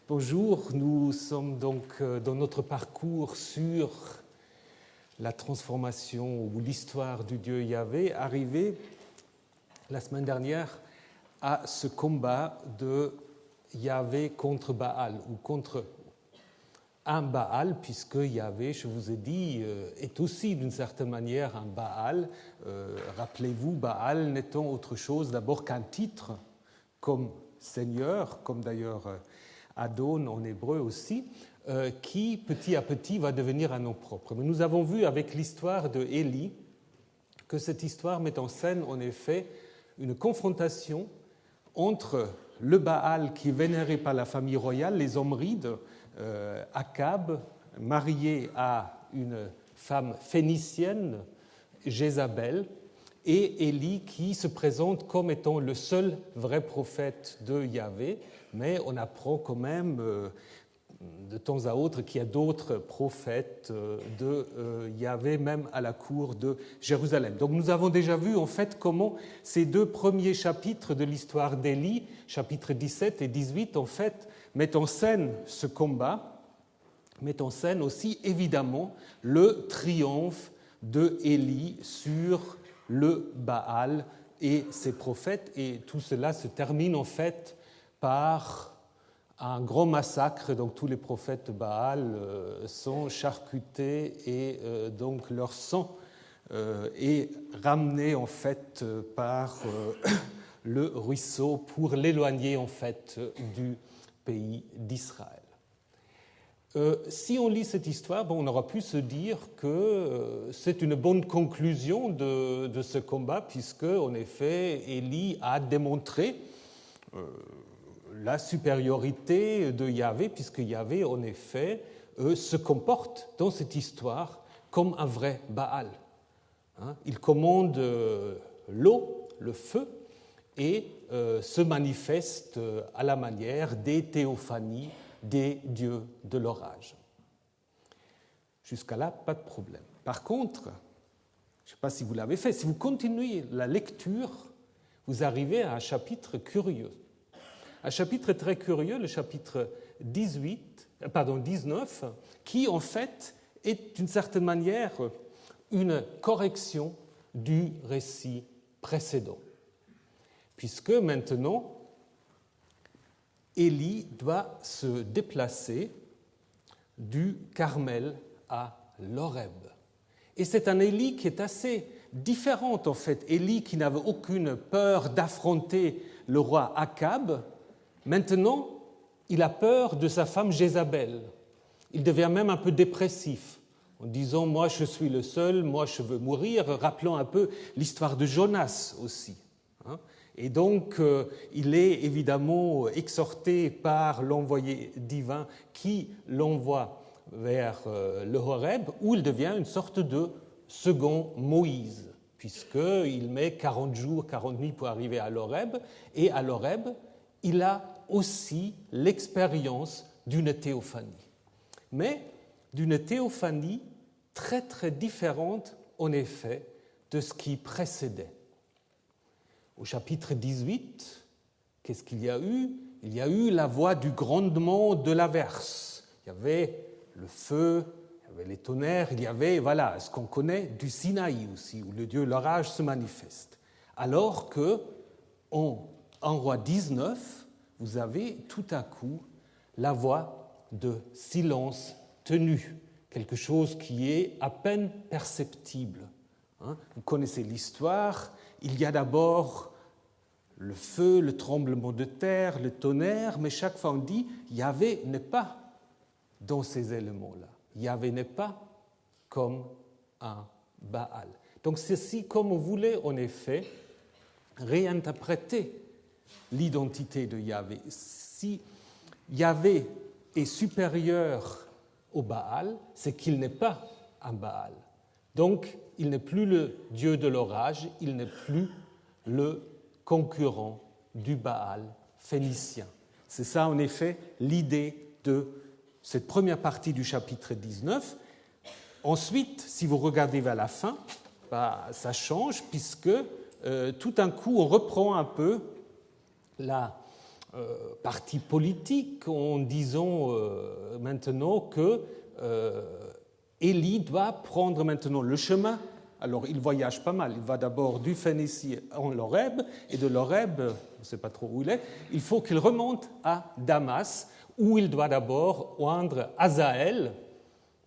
Bonjour, nous sommes donc dans notre parcours sur la transformation ou l'histoire du Dieu Yahvé, arrivé la semaine dernière à ce combat de Yahvé contre Baal, ou contre un Baal, puisque Yahvé, je vous ai dit, est aussi d'une certaine manière un Baal. Rappelez-vous, Baal n'étant autre chose d'abord qu'un titre comme Seigneur, comme d'ailleurs Adon en hébreu aussi, qui petit à petit va devenir un nom propre. Mais nous avons vu avec l'histoire de Élie que cette histoire met en scène en effet une confrontation entre le Baal qui est vénéré par la famille royale, les Omrides, Akab, marié à une femme phénicienne, Jézabel, et Élie qui se présente comme étant le seul vrai prophète de Yahvé, mais on apprend quand même de temps à autre qu'il y a d'autres prophètes de Yahvé, même à la cour de Jérusalem. Donc nous avons déjà vu en fait comment ces deux premiers chapitres de l'histoire d'Élie, chapitres 17 et 18, en fait, mettent en scène ce combat, mettent en scène aussi évidemment le triomphe de Élie sur le Baal et ses prophètes, et tout cela se termine en fait par un grand massacre. Donc tous les prophètes de Baal sont charcutés et donc leur sang est ramené en fait par le ruisseau pour l'éloigner en fait du pays d'Israël. Si on lit cette histoire, on aura pu se dire que c'est une bonne conclusion de ce combat, puisque, en effet, Élie a démontré la supériorité de Yahvé, puisque Yahvé, en effet, se comporte dans cette histoire comme un vrai Baal. Il commande l'eau, le feu, et se manifeste à la manière des théophanies des dieux de l'orage. Jusqu'à là, pas de problème. Par contre, je ne sais pas si vous l'avez fait, si vous continuez la lecture, vous arrivez à un chapitre curieux. Un chapitre très curieux, le chapitre 19, qui en fait est d'une certaine manière une correction du récit précédent. Puisque maintenant, Élie doit se déplacer du Carmel à l'Horeb. Et c'est un Élie qui est assez différent en fait. Élie qui n'avait aucune peur d'affronter le roi Akab, maintenant il a peur de sa femme Jézabel. Il devient même un peu dépressif en disant « moi je suis le seul, moi je veux mourir », rappelant un peu l'histoire de Jonas aussi. Et donc, il est évidemment exhorté par l'envoyé divin qui l'envoie vers le Horeb, où il devient une sorte de second Moïse, puisqu'il met 40 jours, 40 nuits pour arriver à l'Horeb, et à l'Horeb, il a aussi l'expérience d'une théophanie. Mais d'une théophanie très très différente, en effet, de ce qui précédait. Au chapitre 18, qu'est-ce qu'il y a eu ? Il y a eu la voix du grondement de l'averse. Il y avait le feu, il y avait les tonnerres, il y avait ce qu'on connaît du Sinaï aussi, où le dieu l'orage se manifeste. Alors que, en roi 19, vous avez tout à coup la voix de silence tenu, quelque chose qui est à peine perceptible. Vous connaissez l'histoire. Il y a d'abord le feu, le tremblement de terre, le tonnerre, mais chaque fois on dit Yahvé n'est pas dans ces éléments-là. Yahvé n'est pas comme un Baal. Donc ceci, comme on voulait en effet réinterpréter l'identité de Yahvé. Si Yahvé est supérieur au Baal, c'est qu'il n'est pas un Baal. Donc, il n'est plus le dieu de l'orage, il n'est plus le concurrent du Baal phénicien. C'est ça, en effet, l'idée de cette première partie du chapitre 19. Ensuite, si vous regardez vers la fin, ça change, puisque tout d'un coup, on reprend un peu la parti politique en disant maintenant que Élie doit prendre maintenant le chemin. Alors il voyage pas mal, il va d'abord du Phénicie en l'Horeb, et de l'Horeb, on ne sait pas trop où il est, il faut qu'il remonte à Damas, où il doit d'abord oindre Hazaël,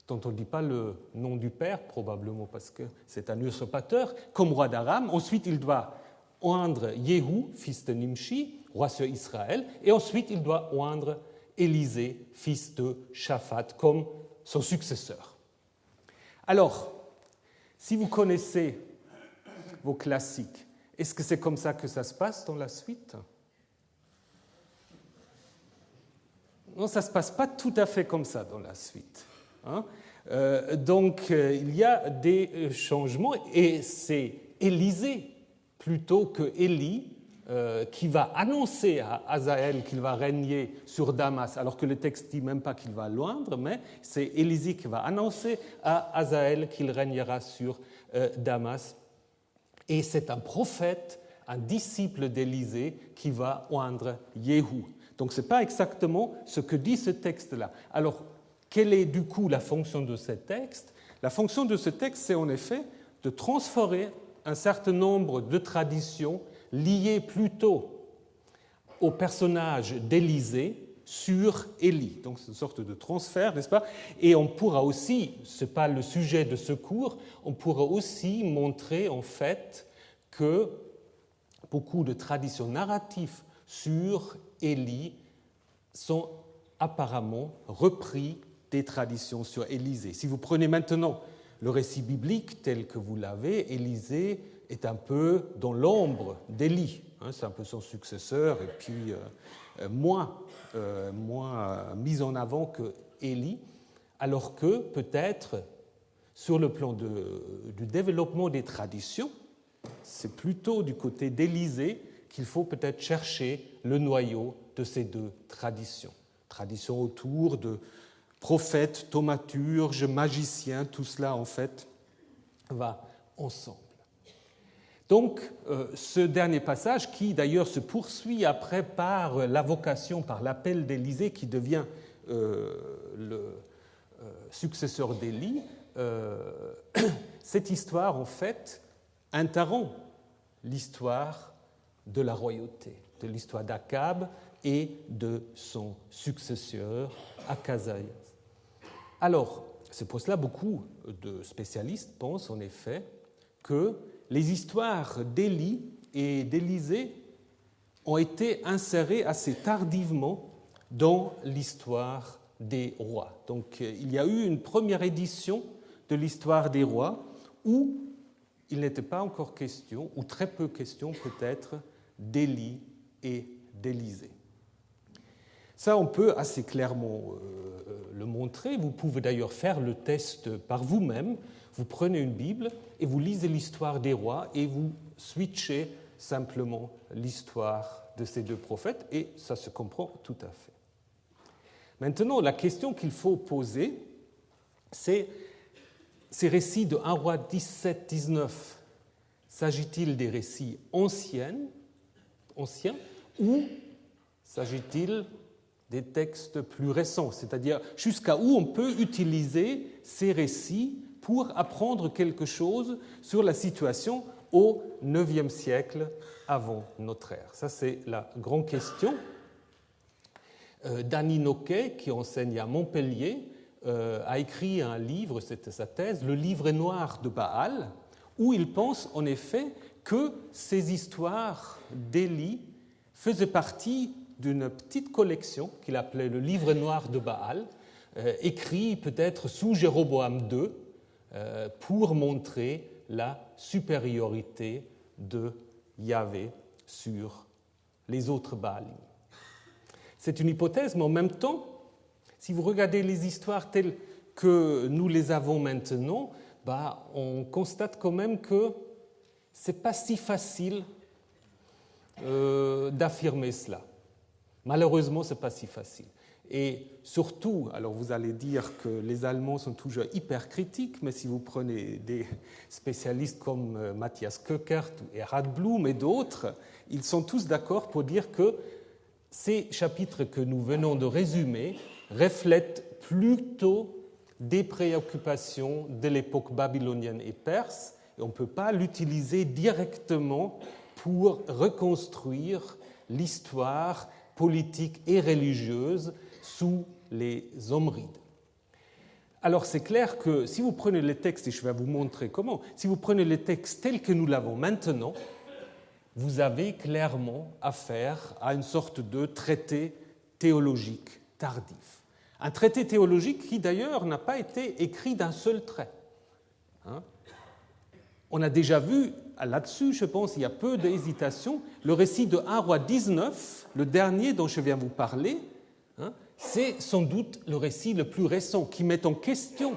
dont on ne dit pas le nom du père, probablement parce que c'est un usurpateur, comme roi d'Aram. Ensuite il doit oindre Jéhu, fils de Nimshi, roi sur Israël, et ensuite il doit oindre Élisée, fils de Shaphat, comme son successeur. Alors, si vous connaissez vos classiques, est-ce que c'est comme ça que ça se passe dans la suite? Non, ça ne se passe pas tout à fait comme ça dans la suite. Donc, il y a des changements, et c'est Élisée plutôt que Élie qui va annoncer à Hazaël qu'il va régner sur Damas, alors que le texte ne dit même pas qu'il va l'oindre, mais c'est Élisée qui va annoncer à Hazaël qu'il régnera sur Damas. Et c'est un prophète, un disciple d'Élisée, qui va oindre Jéhu. Donc ce n'est pas exactement ce que dit ce texte-là. Alors, quelle est du coup la fonction de ce texte? La fonction de ce texte, c'est en effet de transférer un certain nombre de traditions liées plutôt au personnage d'Élisée sur Élie. Donc c'est une sorte de transfert, n'est-ce pas? Et on pourra aussi, ce n'est pas le sujet de ce cours, on pourra aussi montrer en fait que beaucoup de traditions narratives sur Élie sont apparemment repris des traditions sur Élisée. Si vous prenez maintenant le récit biblique tel que vous l'avez, Élisée est un peu dans l'ombre d'Élie. C'est un peu son successeur et puis moins mis en avant que Élie, alors que peut-être sur le plan du développement des traditions, c'est plutôt du côté d'Élisée qu'il faut peut-être chercher le noyau de ces deux traditions. Traditions autour de prophètes, thaumaturges, magiciens, tout cela en fait va ensemble. Donc, ce dernier passage, qui d'ailleurs se poursuit après par l'invocation, par l'appel d'Élisée, qui devient le successeur d'Élie, cette histoire, en fait, interrompt l'histoire de la royauté, de l'histoire d'Akab et de son successeur, Achazias. Alors, c'est pour cela beaucoup de spécialistes pensent en effet que les histoires d'Élie et d'Élisée ont été insérées assez tardivement dans l'histoire des rois. Donc il y a eu une première édition de l'histoire des rois où il n'était pas encore question, ou très peu question peut-être, d'Élie et d'Élisée. Ça, on peut assez clairement le montrer. Vous pouvez d'ailleurs faire le test par vous-même. Vous prenez une Bible et vous lisez l'histoire des rois et vous switchez simplement l'histoire de ces deux prophètes et ça se comprend tout à fait. Maintenant, la question qu'il faut poser, c'est ces récits de 1 roi 17-19, s'agit-il des récits anciens ou s'agit-il des textes plus récents, c'est-à-dire jusqu'à où on peut utiliser ces récits pour apprendre quelque chose sur la situation au IXe siècle avant notre ère. Ça, c'est la grande question. Danny Noquet, qui enseigne à Montpellier, a écrit un livre, c'était sa thèse, Le livre noir de Baal, où il pense en effet que ces histoires d'Élie faisaient partie d'une petite collection qu'il appelait le livre noir de Baal, écrit peut-être sous Jéroboam II, pour montrer la supériorité de Yahvé sur les autres Baalim. C'est une hypothèse, mais en même temps, si vous regardez les histoires telles que nous les avons maintenant, on constate quand même que ce n'est pas si facile d'affirmer cela. Malheureusement, ce n'est pas si facile. Et surtout, alors vous allez dire que les Allemands sont toujours hyper critiques, mais si vous prenez des spécialistes comme Matthias Köckert ou Erhard Blum et d'autres, ils sont tous d'accord pour dire que ces chapitres que nous venons de résumer reflètent plutôt des préoccupations de l'époque babylonienne et perse, et on ne peut pas l'utiliser directement pour reconstruire l'histoire politique et religieuse sous les Omrides. Alors c'est clair que si vous prenez les textes, et je vais vous montrer comment, si vous prenez les textes tels que nous l'avons maintenant, vous avez clairement affaire à une sorte de traité théologique tardif. Un traité théologique qui d'ailleurs n'a pas été écrit d'un seul trait. On a déjà vu là-dessus, je pense, il y a peu d'hésitation, le récit de 1 Roi 19, le dernier dont je viens vous parler, c'est sans doute le récit le plus récent qui met en question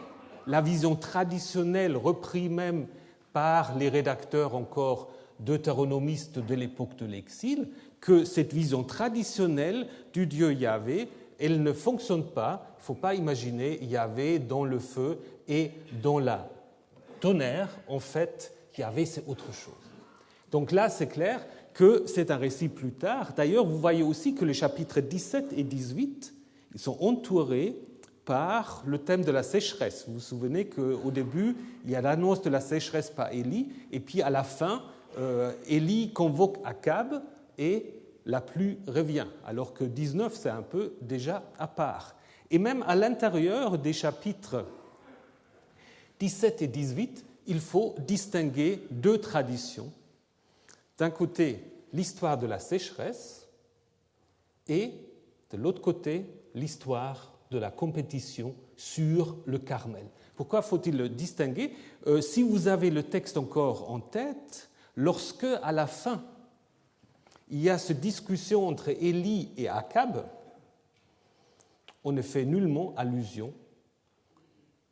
la vision traditionnelle reprise même par les rédacteurs encore deutéronomistes de l'époque de l'exil, que cette vision traditionnelle du Dieu Yahvé, elle ne fonctionne pas. Il ne faut pas imaginer Yahvé dans le feu et dans la tonnerre. En fait, Yahvé, c'est autre chose. Donc là, c'est clair que c'est un récit plus tard. D'ailleurs, vous voyez aussi que les chapitres 17 et 18, ils sont entourés par le thème de la sécheresse. Vous vous souvenez qu'au début, il y a l'annonce de la sécheresse par Élie, et puis à la fin, Élie convoque Akab et la pluie revient, alors que 19, c'est un peu déjà à part. Et même à l'intérieur des chapitres 17 et 18, il faut distinguer deux traditions. D'un côté, l'histoire de la sécheresse et de l'autre côté, l'histoire de la compétition sur le Carmel. Pourquoi faut-il le distinguer ? Si vous avez le texte encore en tête, lorsque, à la fin, il y a cette discussion entre Élie et Akab, on ne fait nullement allusion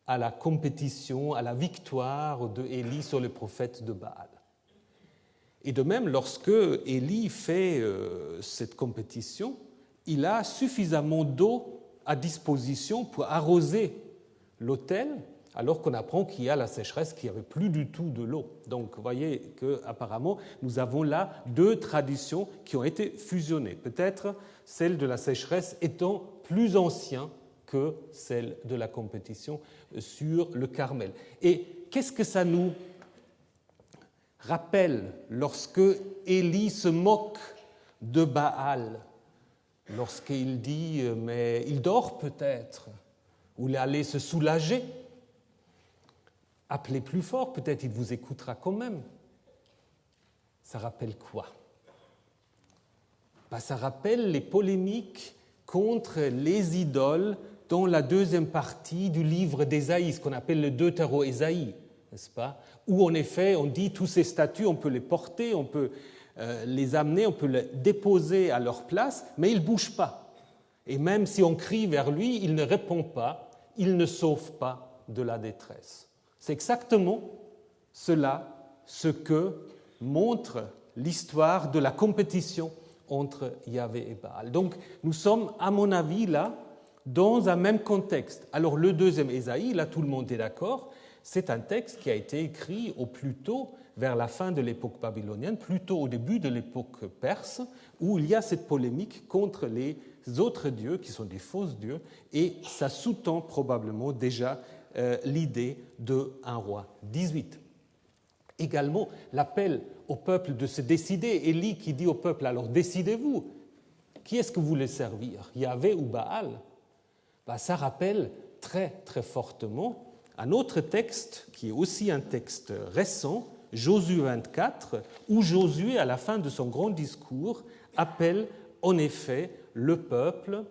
à la compétition, à la victoire de Élie sur le prophète de Baal. Et de même, lorsque Élie fait cette compétition, il a suffisamment d'eau à disposition pour arroser l'autel, alors qu'on apprend qu'il y a la sécheresse, qu'il n'y avait plus du tout de l'eau. Donc, vous voyez qu'apparemment, nous avons là deux traditions qui ont été fusionnées. Peut-être celle de la sécheresse étant plus ancienne que celle de la compétition sur le Carmel. Et qu'est-ce que ça nous rappelle lorsque Élie se moque de Baal, lorsqu'il dit « mais il dort peut-être » ou « il est allé se soulager ». Appelez plus fort, peut-être il vous écoutera quand même. Ça rappelle quoi ? Ça rappelle les polémiques contre les idoles dans la deuxième partie du livre d'Ésaïe, ce qu'on appelle le Deutéro-Ésaïe, n'est-ce pas ? Où en effet on dit tous ces statues, on peut les porter, on peut les amener, on peut les déposer à leur place, mais ils ne bougent pas. Et même si on crie vers lui, il ne répond pas, il ne sauve pas de la détresse. C'est exactement cela, ce que montre l'histoire de la compétition entre Yahvé et Baal. Donc nous sommes, à mon avis, là, dans un même contexte. Alors le deuxième Ésaïe, là tout le monde est d'accord, c'est un texte qui a été écrit au plus tôt vers la fin de l'époque babylonienne, plutôt au début de l'époque perse, où il y a cette polémique contre les autres dieux, qui sont des faux dieux, et ça sous-tend probablement déjà l'idée de 1 Roi 18. Également, l'appel au peuple de se décider. Élie qui dit au peuple, alors décidez-vous, qui est-ce que vous voulez servir, Yahvé ou Baal ? Ça rappelle très très fortement un autre texte, qui est aussi un texte récent, Josué 24, où Josué, à la fin de son grand discours, appelle en effet le peuple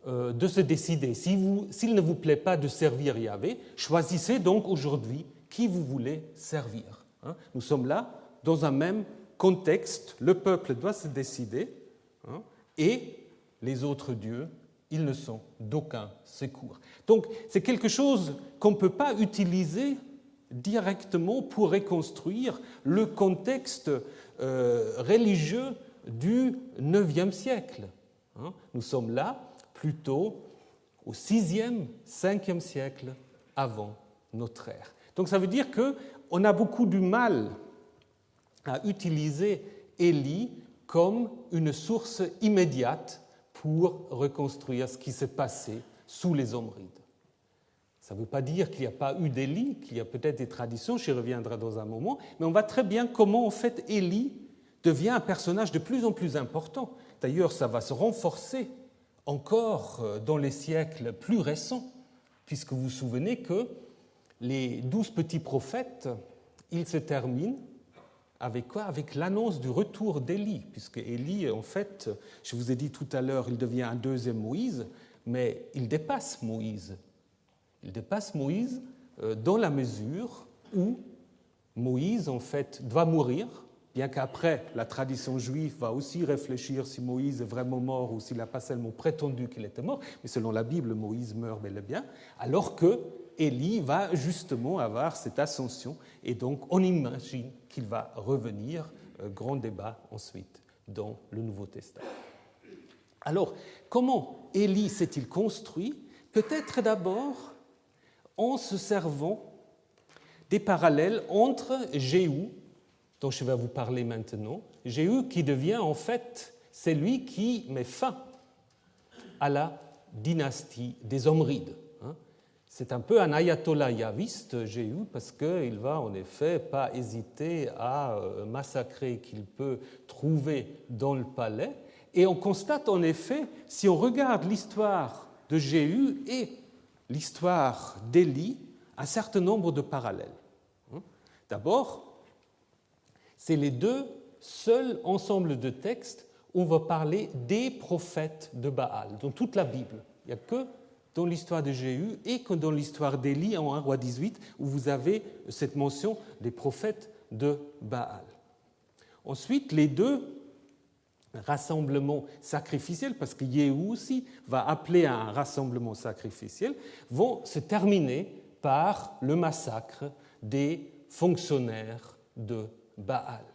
de se décider. S'il ne vous plaît pas de servir Yahvé, choisissez donc aujourd'hui qui vous voulez servir. Nous sommes là dans un même contexte, le peuple doit se décider, et les autres dieux, ils ne sont d'aucun secours. Donc c'est quelque chose qu'on ne peut pas utiliser directement pour reconstruire le contexte religieux du IXe siècle. Nous sommes là plutôt au VIe, Ve siècle avant notre ère. Donc ça veut dire qu'on a beaucoup du mal à utiliser Élie comme une source immédiate pour reconstruire ce qui s'est passé sous les Omrides. Ça ne veut pas dire qu'il n'y a pas eu d'Élie, qu'il y a peut-être des traditions, j'y reviendrai dans un moment, mais on voit très bien comment en fait Élie devient un personnage de plus en plus important. D'ailleurs, ça va se renforcer encore dans les siècles plus récents, puisque vous vous souvenez que les 12 petits prophètes, ils se terminent avec quoi? Avec l'annonce du retour d'Élie, puisque Élie, en fait, je vous ai dit tout à l'heure, il devient un deuxième Moïse, mais il dépasse Moïse. Il dépasse Moïse dans la mesure où Moïse, en fait, doit mourir, bien qu'après, la tradition juive va aussi réfléchir si Moïse est vraiment mort ou s'il n'a pas seulement prétendu qu'il était mort, mais selon la Bible, Moïse meurt bel et bien, alors que Élie va justement avoir cette ascension, et donc on imagine qu'il va revenir, grand débat ensuite, dans le Nouveau Testament. Alors, comment Élie s'est-il construit? Peut-être d'abord en se servant des parallèles entre Jéhu, dont je vais vous parler maintenant, Jéhu qui devient en fait celui qui met fin à la dynastie des Omrides. C'est un peu un ayatollah yaviste, Jéhu, parce qu'il va en effet pas hésiter à massacrer qu'il peut trouver dans le palais. Et on constate en effet, si on regarde l'histoire de Jéhu et l'histoire d'Élie, un certain nombre de parallèles. D'abord, c'est les deux seuls ensembles de textes où on va parler des prophètes de Baal, dans toute la Bible. Il n'y a que dans l'histoire de Jéhu et que dans l'histoire d'Élie en 1 Roi 18, où vous avez cette mention des prophètes de Baal. Ensuite, les deux rassemblements sacrificiels, parce que Jéhu aussi va appeler à un rassemblement sacrificiel, vont se terminer par le massacre des fonctionnaires de Baal.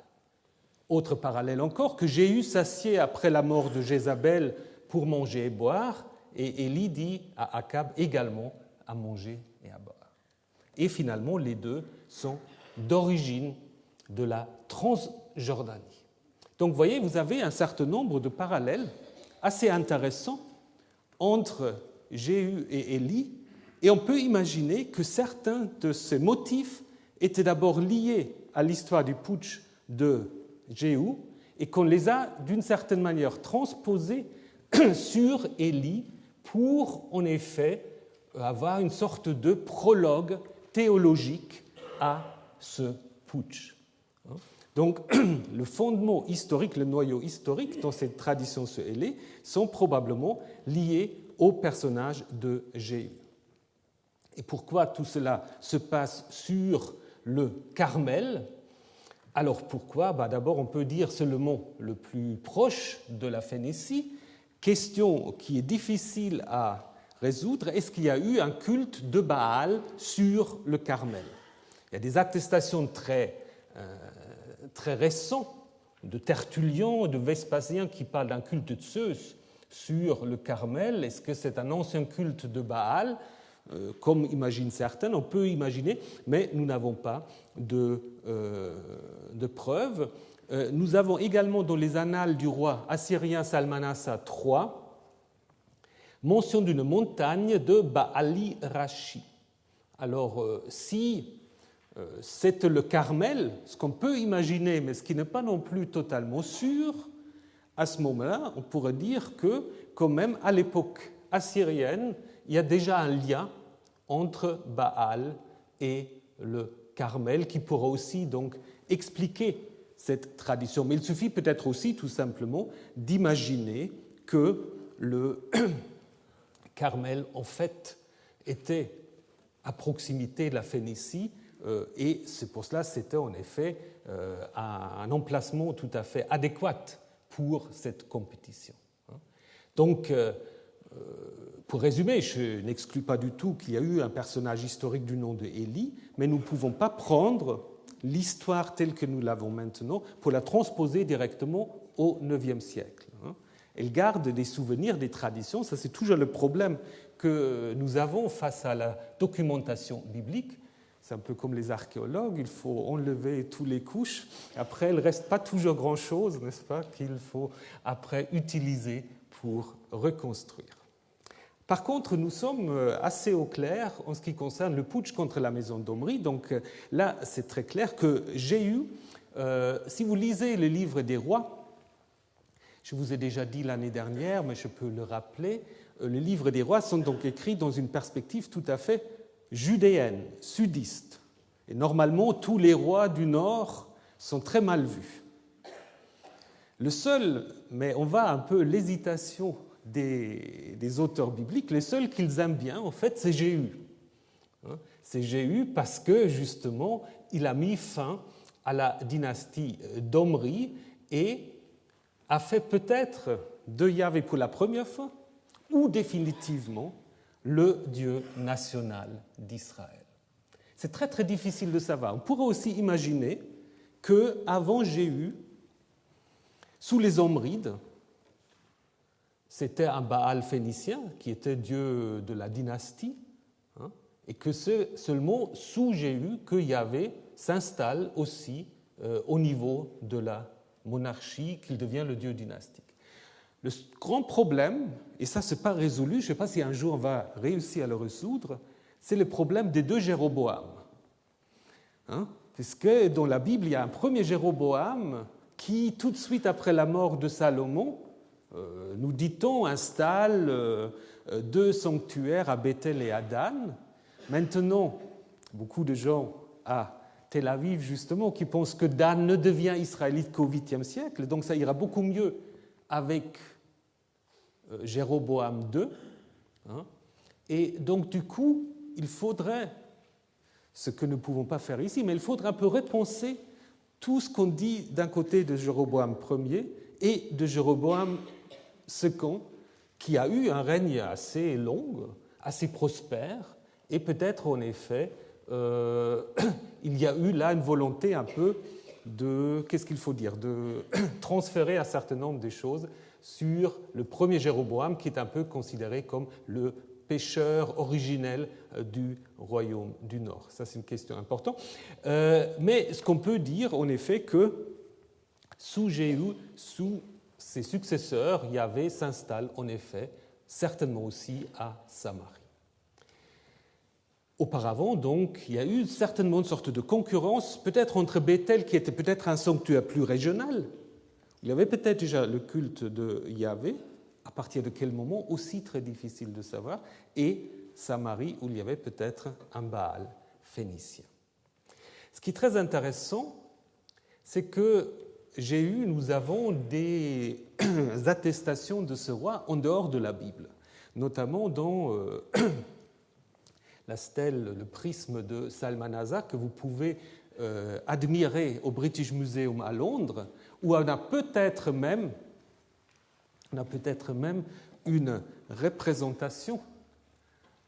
Autre parallèle encore, que Jéhu s'assied après la mort de Jézabel pour manger et boire, et Élie dit à Akab également à manger et à boire. Et finalement, les deux sont d'origine de la Transjordanie. Donc, vous voyez, vous avez un certain nombre de parallèles assez intéressants entre Jéhu et Élie, et on peut imaginer que certains de ces motifs étaient d'abord liés à l'histoire du putsch de Jéhu et qu'on les a d'une certaine manière transposés sur Élie pour en effet avoir une sorte de prologue théologique à ce putsch. Donc le fondement historique, le noyau historique dans cette tradition sur Élie sont probablement liés au personnage de Jéhu. Et pourquoi tout cela se passe sur le Carmel? Alors pourquoi? D'abord, on peut dire c'est le mont le plus proche de la Phénicie. Question qui est difficile à résoudre, est-ce qu'il y a eu un culte de Baal sur le Carmel? Il y a des attestations très récentes de Tertullian, de Vespasien qui parlent d'un culte de Zeus sur le Carmel. Est-ce que c'est un ancien culte de Baal? Comme imaginent certains, on peut imaginer, mais nous n'avons pas de preuves. Nous avons également dans les annales du roi assyrien Salmanassa III mention d'une montagne de Baali-Rashi. Alors, si c'est le Carmel, ce qu'on peut imaginer, mais ce qui n'est pas non plus totalement sûr, à ce moment-là, on pourrait dire que, quand même, à l'époque assyrienne, il y a déjà un lien entre Baal et le Carmel qui pourra aussi donc expliquer cette tradition. Mais il suffit peut-être aussi tout simplement d'imaginer que le Carmel, en fait, était à proximité de la Phénicie et c'est pour cela que c'était en effet un emplacement tout à fait adéquat pour cette compétition. Donc, pour résumer, je n'exclus pas du tout qu'il y a eu un personnage historique du nom de Élie, mais nous ne pouvons pas prendre l'histoire telle que nous l'avons maintenant pour la transposer directement au IXe siècle. Elle garde des souvenirs, des traditions, ça c'est toujours le problème que nous avons face à la documentation biblique. C'est un peu comme les archéologues, il faut enlever toutes les couches, après il ne reste pas toujours grand-chose, n'est-ce pas, qu'il faut après utiliser pour reconstruire. Par contre, nous sommes assez au clair en ce qui concerne le putsch contre la maison d'Omri. Donc là, c'est très clair que Jéhu, si vous lisez le livre des rois, je vous ai déjà dit l'année dernière, mais je peux le rappeler, les livres des rois sont donc écrits dans une perspective tout à fait judéenne, sudiste. Et normalement, tous les rois du Nord sont très mal vus. Le seul, mais on voit un peu l'hésitation des auteurs bibliques, les seuls qu'ils aiment bien, en fait, c'est Jéhu. C'est Jéhu parce que, justement, il a mis fin à la dynastie d'Omri et a fait peut-être de Yahvé pour la première fois, ou définitivement, le Dieu national d'Israël. C'est très très difficile de savoir. On pourrait aussi imaginer qu'avant Jéhu, sous les Omrides, c'était un Baal phénicien qui était dieu de la dynastie, et que c'est seulement sous Jéhu que Yahvé s'installe aussi au niveau de la monarchie, qu'il devient le dieu dynastique. Le grand problème, et ça c'est pas résolu, je ne sais pas si un jour on va réussir à le résoudre, c'est le problème des deux Jéroboam. Puisque dans la Bible, il y a un premier Jéroboam qui, tout de suite après la mort de Salomon, nous dit-on, installe deux sanctuaires à Bethel et à Dan. Maintenant, beaucoup de gens à Tel Aviv, justement, qui pensent que Dan ne devient israélite qu'au 8e siècle, donc ça ira beaucoup mieux avec Jéroboam II. Et donc, du coup, il faudrait, ce que nous ne pouvons pas faire ici, mais il faudrait un peu repenser tout ce qu'on dit d'un côté de Jéroboam Ier et de Jéroboam II, qui a eu un règne assez long, assez prospère, et peut-être en effet, il y a eu là une volonté un peu de, qu'est-ce qu'il faut dire, de transférer un certain nombre de choses sur le premier Jéroboam, qui est un peu considéré comme le pécheur originel du royaume du Nord. Ça, c'est une question importante. Mais ce qu'on peut dire, en effet, que sous Jéhu, sous ses successeurs, Yahvé s'installe, en effet, certainement aussi à Samarie. Auparavant, donc, il y a eu certainement une sorte de concurrence, peut-être entre Bethel, qui était peut-être un sanctuaire plus régional. Il y avait peut-être déjà le culte de Yahvé, à partir de quel moment, aussi très difficile de savoir, et Samarie, où il y avait peut-être un Baal phénicien. Ce qui est très intéressant, c'est que Jéhu, nous avons des attestations de ce roi en dehors de la Bible, notamment dans la stèle, le prisme de Salmanazar, que vous pouvez admirer au British Museum à Londres, où on a peut-être même une représentation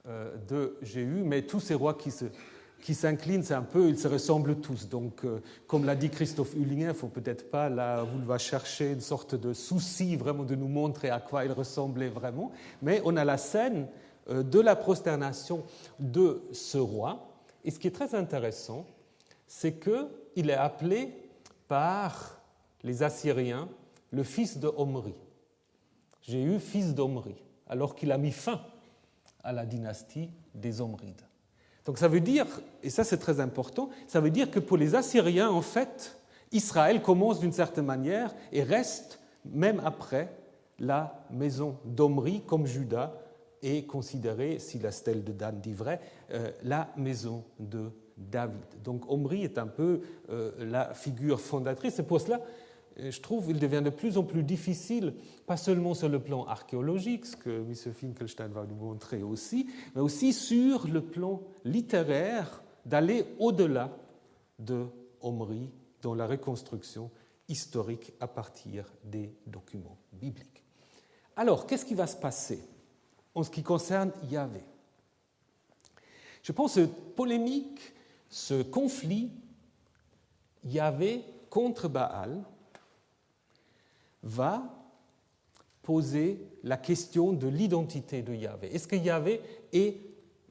de Jéhu, mais tous ces rois qui s'inclinent, c'est un peu, ils se ressemblent tous. Donc, comme l'a dit Christophe Hullinger, il ne faut peut-être pas là vouloir chercher une sorte de souci vraiment de nous montrer à quoi ils ressemblaient vraiment, mais on a la scène de la prosternation de ce roi. Et ce qui est très intéressant, c'est qu'il est appelé par les Assyriens le fils de Omri. Jéhu, fils d'Omri, alors qu'il a mis fin à la dynastie des Omrides. Donc ça veut dire, et ça c'est très important, ça veut dire que pour les Assyriens, en fait, Israël commence d'une certaine manière et reste, même après la maison d'Omri, comme Juda est considérée, si la stèle de Dan dit vrai, la maison de David. Donc Omri est un peu la figure fondatrice. C'est pour cela, je trouve, qu'il devient de plus en plus difficile, pas seulement sur le plan archéologique, ce que M. Finkelstein va nous montrer aussi, mais aussi sur le plan littéraire, d'aller au-delà de Omri dans la reconstruction historique à partir des documents bibliques. Alors, qu'est-ce qui va se passer en ce qui concerne Yahvé? Je pense que cette polémique, ce conflit Yahvé contre Baal va poser la question de l'identité de Yahvé. Est-ce que Yahvé est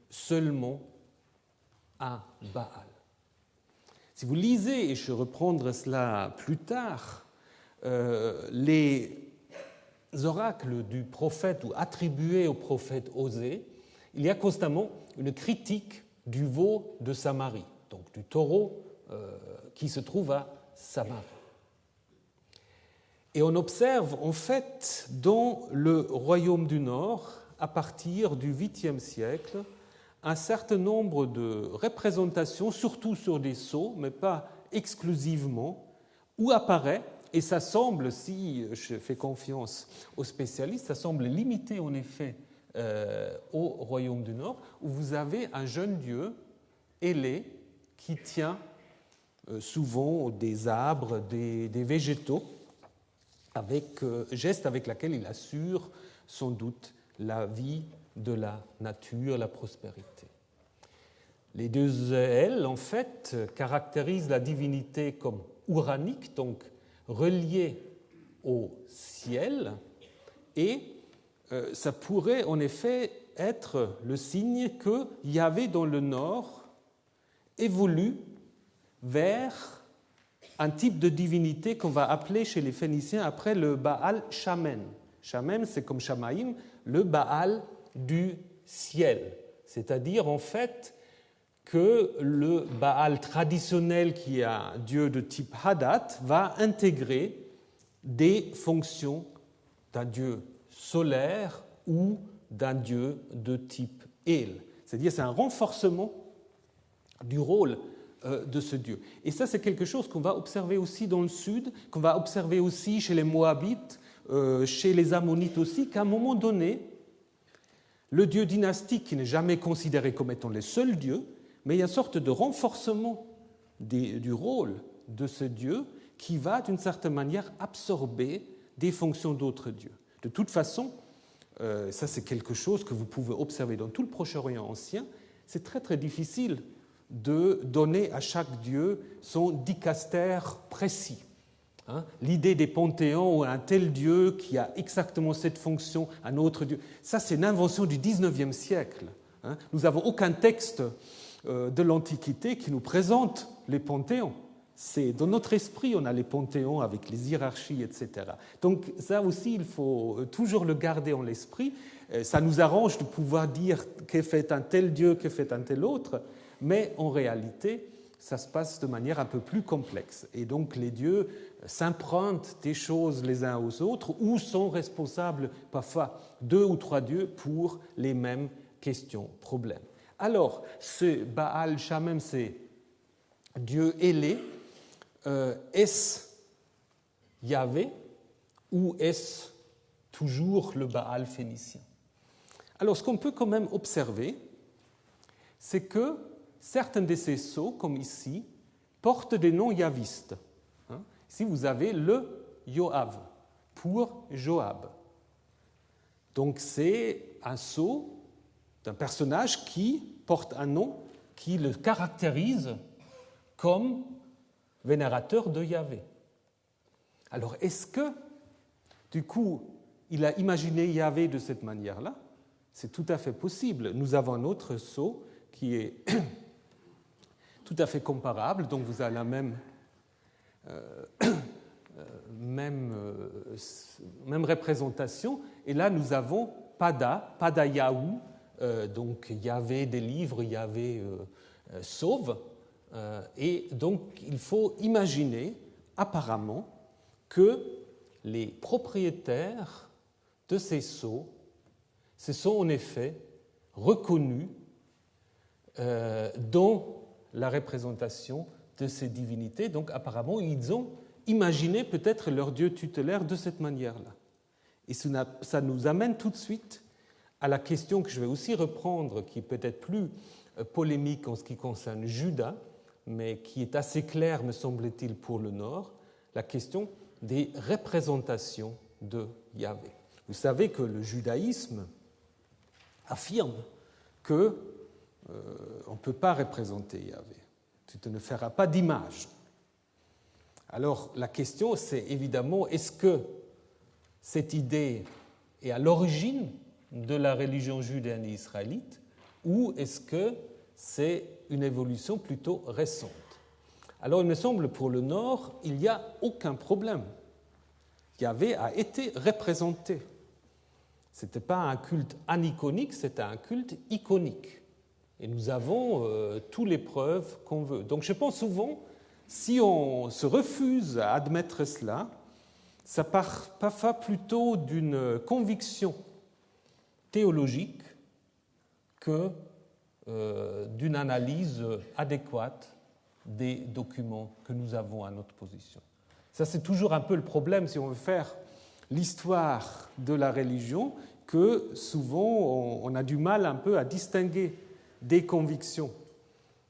seulement un Baal? Si vous lisez, et je reprendrai cela plus tard, les oracles du prophète ou attribués au prophète Osée, il y a constamment une critique du veau de Samarie, donc du taureau qui se trouve à Samarie. Et on observe en fait dans le royaume du Nord, à partir du 8e siècle, un certain nombre de représentations, surtout sur des sceaux, mais pas exclusivement, où apparaît, et ça semble, si je fais confiance aux spécialistes, ça semble limité en effet au royaume du Nord, où vous avez un jeune dieu ailé qui tient souvent des arbres, des végétaux, avec geste avec laquelle il assure sans doute la vie de la nature, la prospérité. Les deux ailes, en fait, caractérisent la divinité comme uranique, donc reliée au ciel, et ça pourrait en effet être le signe que Yahvé dans le nord évolue vers un type de divinité qu'on va appeler chez les Phéniciens après le Baal Shamen. Shamen, c'est comme Shamaïm, le Baal du ciel. C'est-à-dire, en fait, que le Baal traditionnel, qui est un dieu de type Hadad, va intégrer des fonctions d'un dieu solaire ou d'un dieu de type El. C'est-à-dire, c'est un renforcement du rôle de ce Dieu. Et ça, c'est quelque chose qu'on va observer aussi dans le sud, qu'on va observer aussi chez les Moabites, chez les Ammonites aussi, qu'à un moment donné, le Dieu dynastique, qui n'est jamais considéré comme étant le seul Dieu, mais il y a une sorte de renforcement du rôle de ce Dieu qui va, d'une certaine manière, absorber des fonctions d'autres dieux. De toute façon, ça c'est quelque chose que vous pouvez observer dans tout le Proche-Orient ancien, c'est très très difficile de donner à chaque dieu son dicastère précis. L'idée des panthéons où un tel dieu qui a exactement cette fonction, un autre dieu, ça c'est une invention du XIXe siècle. Nous n'avons aucun texte de l'Antiquité qui nous présente les panthéons. C'est dans notre esprit, on a les panthéons avec les hiérarchies, etc. Donc ça aussi, il faut toujours le garder en l'esprit. Ça nous arrange de pouvoir dire que fait un tel dieu, que fait un tel autre, mais en réalité, ça se passe de manière un peu plus complexe. Et donc les dieux s'empruntent des choses les uns aux autres ou sont responsables parfois 2 ou 3 dieux pour les mêmes questions, problèmes. Alors, ce Baal Shamem, c'est Dieu ailé, est-ce Yahvé ou est-ce toujours le Baal phénicien? Alors, ce qu'on peut quand même observer, c'est que certains de ces sceaux, comme ici, portent des noms yavistes. Ici, vous avez le Yoav pour Joab. Donc, c'est un sceau d'un personnage qui porte un nom qui le caractérise comme vénérateur de Yahvé. Alors, est-ce que, du coup, il a imaginé Yahvé de cette manière-là? C'est tout à fait possible. Nous avons un autre sceau qui est tout à fait comparable, donc vous avez la même représentation. Et là, nous avons Pada Yahou, donc Yahvé délivre, Yahvé sauve. Et donc, il faut imaginer, apparemment, que les propriétaires de ces sceaux se sont en effet reconnus dans la représentation de ces divinités. Donc, apparemment, ils ont imaginé peut-être leur dieu tutélaire de cette manière-là. Et ça nous amène tout de suite à la question que je vais aussi reprendre, qui est peut-être plus polémique en ce qui concerne Juda, mais qui est assez claire, me semble-t-il, pour le Nord, la question des représentations de Yahvé. Vous savez que le judaïsme affirme que on ne peut pas représenter Yahvé. Tu ne feras pas d'image. Alors la question, c'est évidemment, est-ce que cette idée est à l'origine de la religion judéenne et israélite, ou est-ce que c'est une évolution plutôt récente? Alors il me semble pour le Nord, il n'y a aucun problème. Yahvé a été représenté. Ce n'était pas un culte aniconique, c'était un culte iconique. Et nous avons toutes les preuves qu'on veut. Donc je pense souvent, si on se refuse à admettre cela, ça part parfois plutôt d'une conviction théologique que d'une analyse adéquate des documents que nous avons à notre position. Ça, c'est toujours un peu le problème si on veut faire l'histoire de la religion, que souvent on a du mal un peu à distinguer des convictions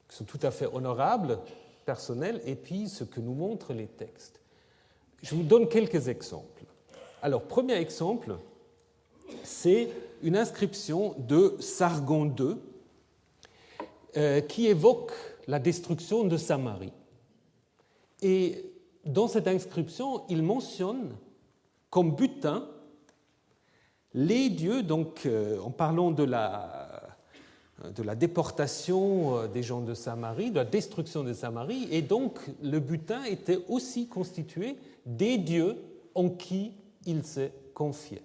qui sont tout à fait honorables, personnelles, et puis ce que nous montrent les textes. Je vous donne quelques exemples. Alors, premier exemple, c'est une inscription de Sargon II qui évoque la destruction de Samarie. Et dans cette inscription, il mentionne comme butin les dieux, donc en parlant de la déportation des gens de Samarie, de la destruction de Samarie, et donc le butin était aussi constitué des dieux en qui il s'est confié.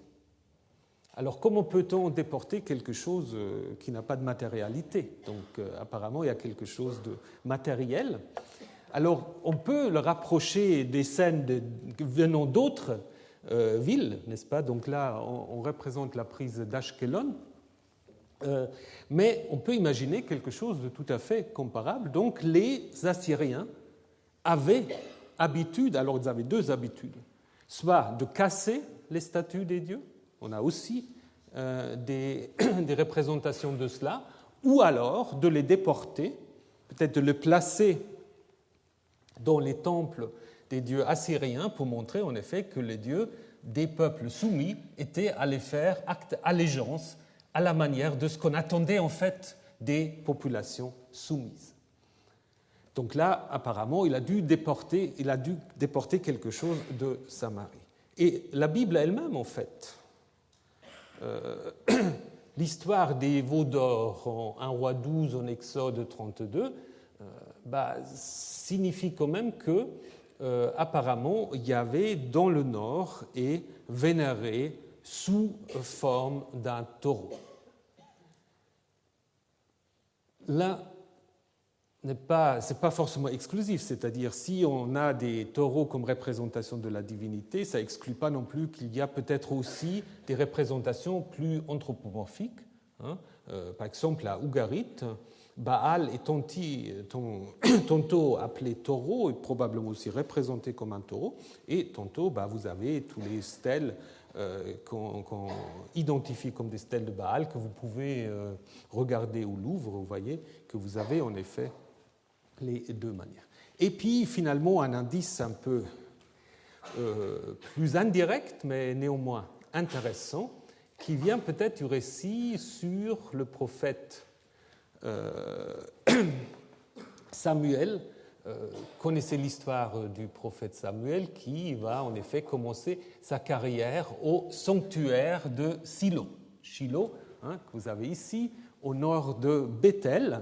Alors comment peut-on déporter quelque chose qui n'a pas de matérialité? Donc apparemment il y a quelque chose de matériel. Alors on peut le rapprocher des scènes venant d'autres villes, n'est-ce pas? Donc là on représente la prise d'Ashkelon. Mais on peut imaginer quelque chose de tout à fait comparable. Donc les Assyriens avaient habitude, alors ils avaient deux habitudes, soit de casser les statues des dieux, on a aussi des représentations de cela, ou alors de les déporter, peut-être de les placer dans les temples des dieux assyriens pour montrer en effet que les dieux des peuples soumis étaient allés faire acte d'allégeance à la manière de ce qu'on attendait en fait des populations soumises. Donc là, apparemment, il a dû déporter quelque chose de Samarie. Et la Bible elle-même, en fait, l'histoire des veaux d'or en 1 Roi 12, en Exode 32, signifie quand même que, apparemment, Yahvé, dans le nord, est vénéré sous forme d'un taureau. Là, ce n'est pas forcément exclusif, c'est-à-dire si on a des taureaux comme représentation de la divinité, ça n'exclut pas non plus qu'il y a peut-être aussi des représentations plus anthropomorphiques. Par exemple, à Ougarit, Baal est tantôt appelé taureau et probablement aussi représenté comme un taureau, et tantôt vous avez tous les stèles qu'on identifie comme des stèles de Baal que vous pouvez regarder au Louvre. Vous voyez que vous avez en effet les deux manières. Et puis finalement un indice un peu plus indirect mais néanmoins intéressant qui vient peut-être du récit sur le prophète Samuel. Connaissez l'histoire du prophète Samuel qui va en effet commencer sa carrière au sanctuaire de Shilo, que vous avez ici au nord de Bethel.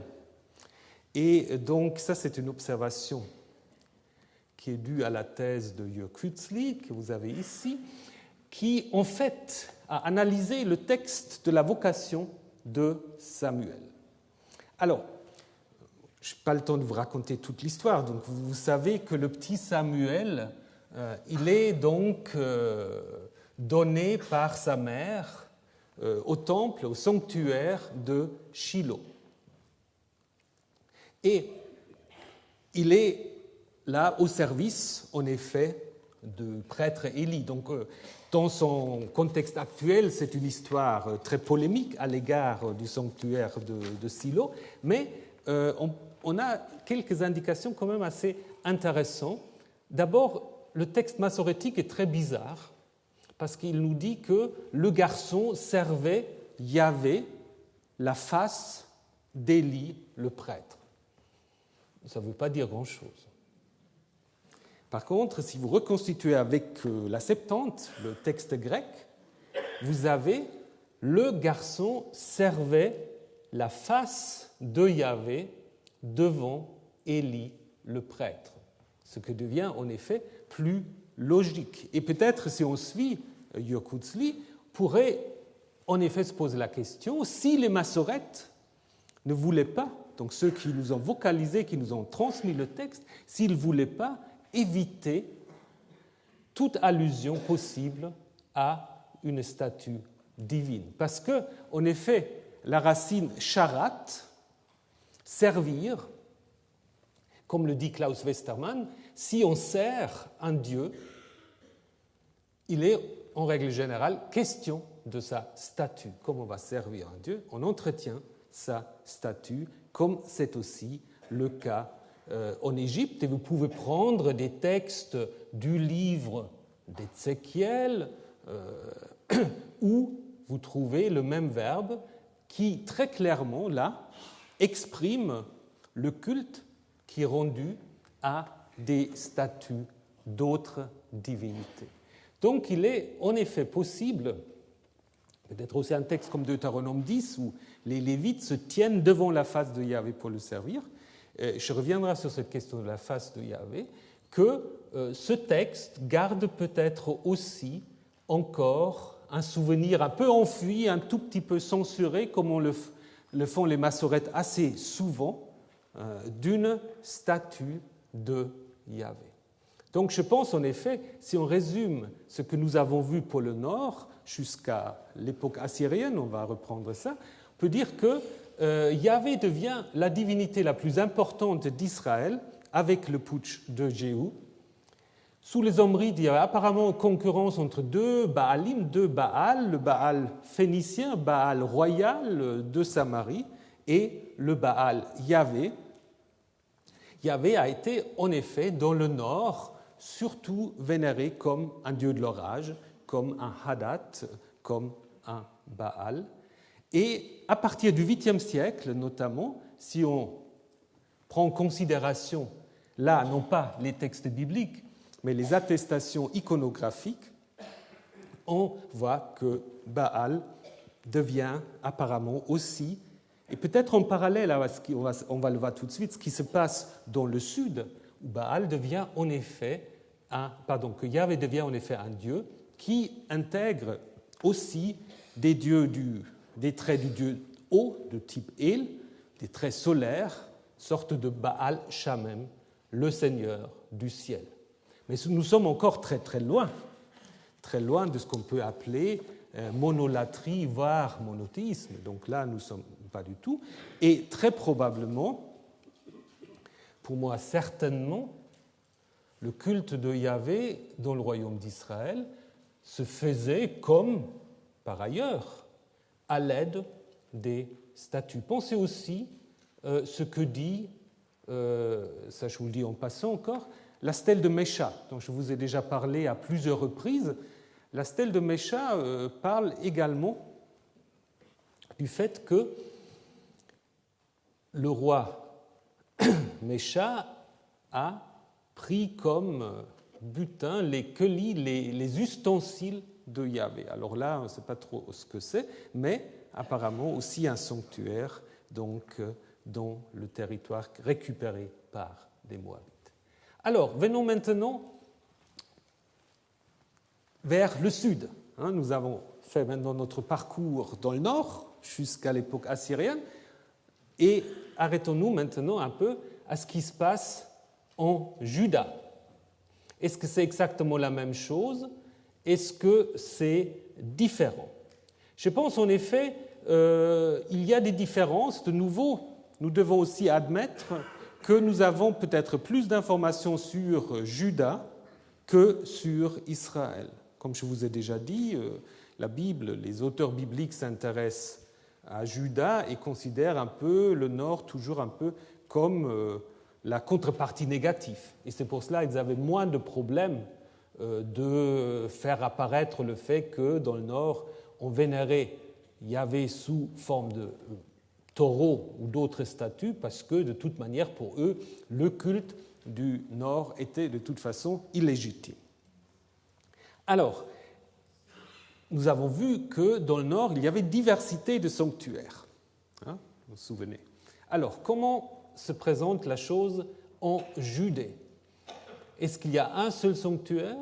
Et donc ça c'est une observation qui est due à la thèse de Jörg Kützli que vous avez ici, qui en fait a analysé le texte de la vocation de Samuel. Alors, je n'ai pas le temps de vous raconter toute l'histoire, donc vous savez que le petit Samuel, il est donc donné par sa mère au temple, au sanctuaire de Shilo. Et il est là au service, en effet, du prêtre Élie. Donc, dans son contexte actuel, c'est une histoire très polémique à l'égard du sanctuaire de Shilo, mais on a quelques indications quand même assez intéressantes. D'abord, le texte massorétique est très bizarre parce qu'il nous dit que le garçon servait Yahvé, la face d'Élie, le prêtre. Ça ne veut pas dire grand-chose. Par contre, si vous reconstituez avec la Septante, le texte grec, vous avez le garçon servait la face de Yahvé devant Élie, le prêtre, ce qui devient en effet plus logique. Et peut-être, si on suit Yokuzli, pourrait en effet se poser la question, si les massorètes ne voulaient pas, donc ceux qui nous ont vocalisé, qui nous ont transmis le texte, s'ils ne voulaient pas éviter toute allusion possible à une statue divine. Parce que, en effet, la racine charat, servir, comme le dit Klaus Westermann, si on sert un Dieu, il est en règle générale question de sa statue. Comme on va servir un Dieu, on entretient sa statue, comme c'est aussi le cas en Égypte. Et vous pouvez prendre des textes du livre d'Ézéchiel où vous trouvez le même verbe qui, très clairement, là, exprime le culte qui est rendu à des statues d'autres divinités. Donc il est en effet possible, peut-être aussi un texte comme Deutéronome 10, où les Lévites se tiennent devant la face de Yahvé pour le servir, je reviendrai sur cette question de la face de Yahvé, que ce texte garde peut-être aussi encore un souvenir un peu enfui, un tout petit peu censuré, comme on le font les massorètes assez souvent, d'une statue de Yahvé. Donc je pense en effet, si on résume ce que nous avons vu pour le Nord jusqu'à l'époque assyrienne, on va reprendre ça, on peut dire que Yahvé devient la divinité la plus importante d'Israël avec le putsch de Jéhu. Sous les Omrides, il y avait apparemment une concurrence entre deux Baalim, deux Baal, le Baal phénicien, Baal royal de Samarie, et le Baal Yahvé. Yahvé a été en effet dans le Nord surtout vénéré comme un dieu de l'orage, comme un Hadad, comme un Baal. Et à partir du 8e siècle, notamment, si on prend en considération, là, non pas les textes bibliques, mais les attestations iconographiques, on voit que Baal devient apparemment aussi, et peut-être en parallèle à ce qu'on on va le voir tout de suite, ce qui se passe dans le sud, où Baal devient en effet que Yahvé devient en effet un dieu qui intègre aussi des traits du dieu haut, de type El, des traits solaires, sorte de Baal Shamem, le Seigneur du ciel. Mais nous sommes encore très très loin de ce qu'on peut appeler monolatrie, voire monothéisme. Donc là, nous ne sommes pas du tout. Et très probablement, pour moi certainement, le culte de Yahvé dans le royaume d'Israël se faisait comme, par ailleurs, à l'aide des statues. Pensez aussi ce que dit, ça je vous le dis en passant encore, la stèle de Mesha, dont je vous ai déjà parlé à plusieurs reprises. La stèle de Mesha parle également du fait que le roi Mesha a pris comme butin les kelis, les ustensiles de Yahvé. Alors là, on ne sait pas trop ce que c'est, mais apparemment aussi un sanctuaire donc, dans le territoire récupéré par des Moabites. Alors, venons maintenant vers le sud. Nous avons fait maintenant notre parcours dans le nord jusqu'à l'époque assyrienne et arrêtons-nous maintenant un peu à ce qui se passe en Juda. Est-ce que c'est exactement la même chose? Est-ce que c'est différent? Je pense en effet il y a des différences. De nouveau, nous devons aussi admettre que nous avons peut-être plus d'informations sur Juda que sur Israël. Comme je vous ai déjà dit, la Bible, les auteurs bibliques s'intéressent à Juda et considèrent un peu le Nord toujours un peu comme la contrepartie négative. Et c'est pour cela qu'ils avaient moins de problèmes de faire apparaître le fait que dans le Nord, on vénérait Yahvé sous forme de taureau ou d'autres statues, parce que de toute manière, pour eux, le culte du Nord était de toute façon illégitime. Alors, nous avons vu que dans le Nord, il y avait diversité de sanctuaires. Vous vous souvenez? Alors, comment se présente la chose en Judée? Est-ce qu'il y a un seul sanctuaire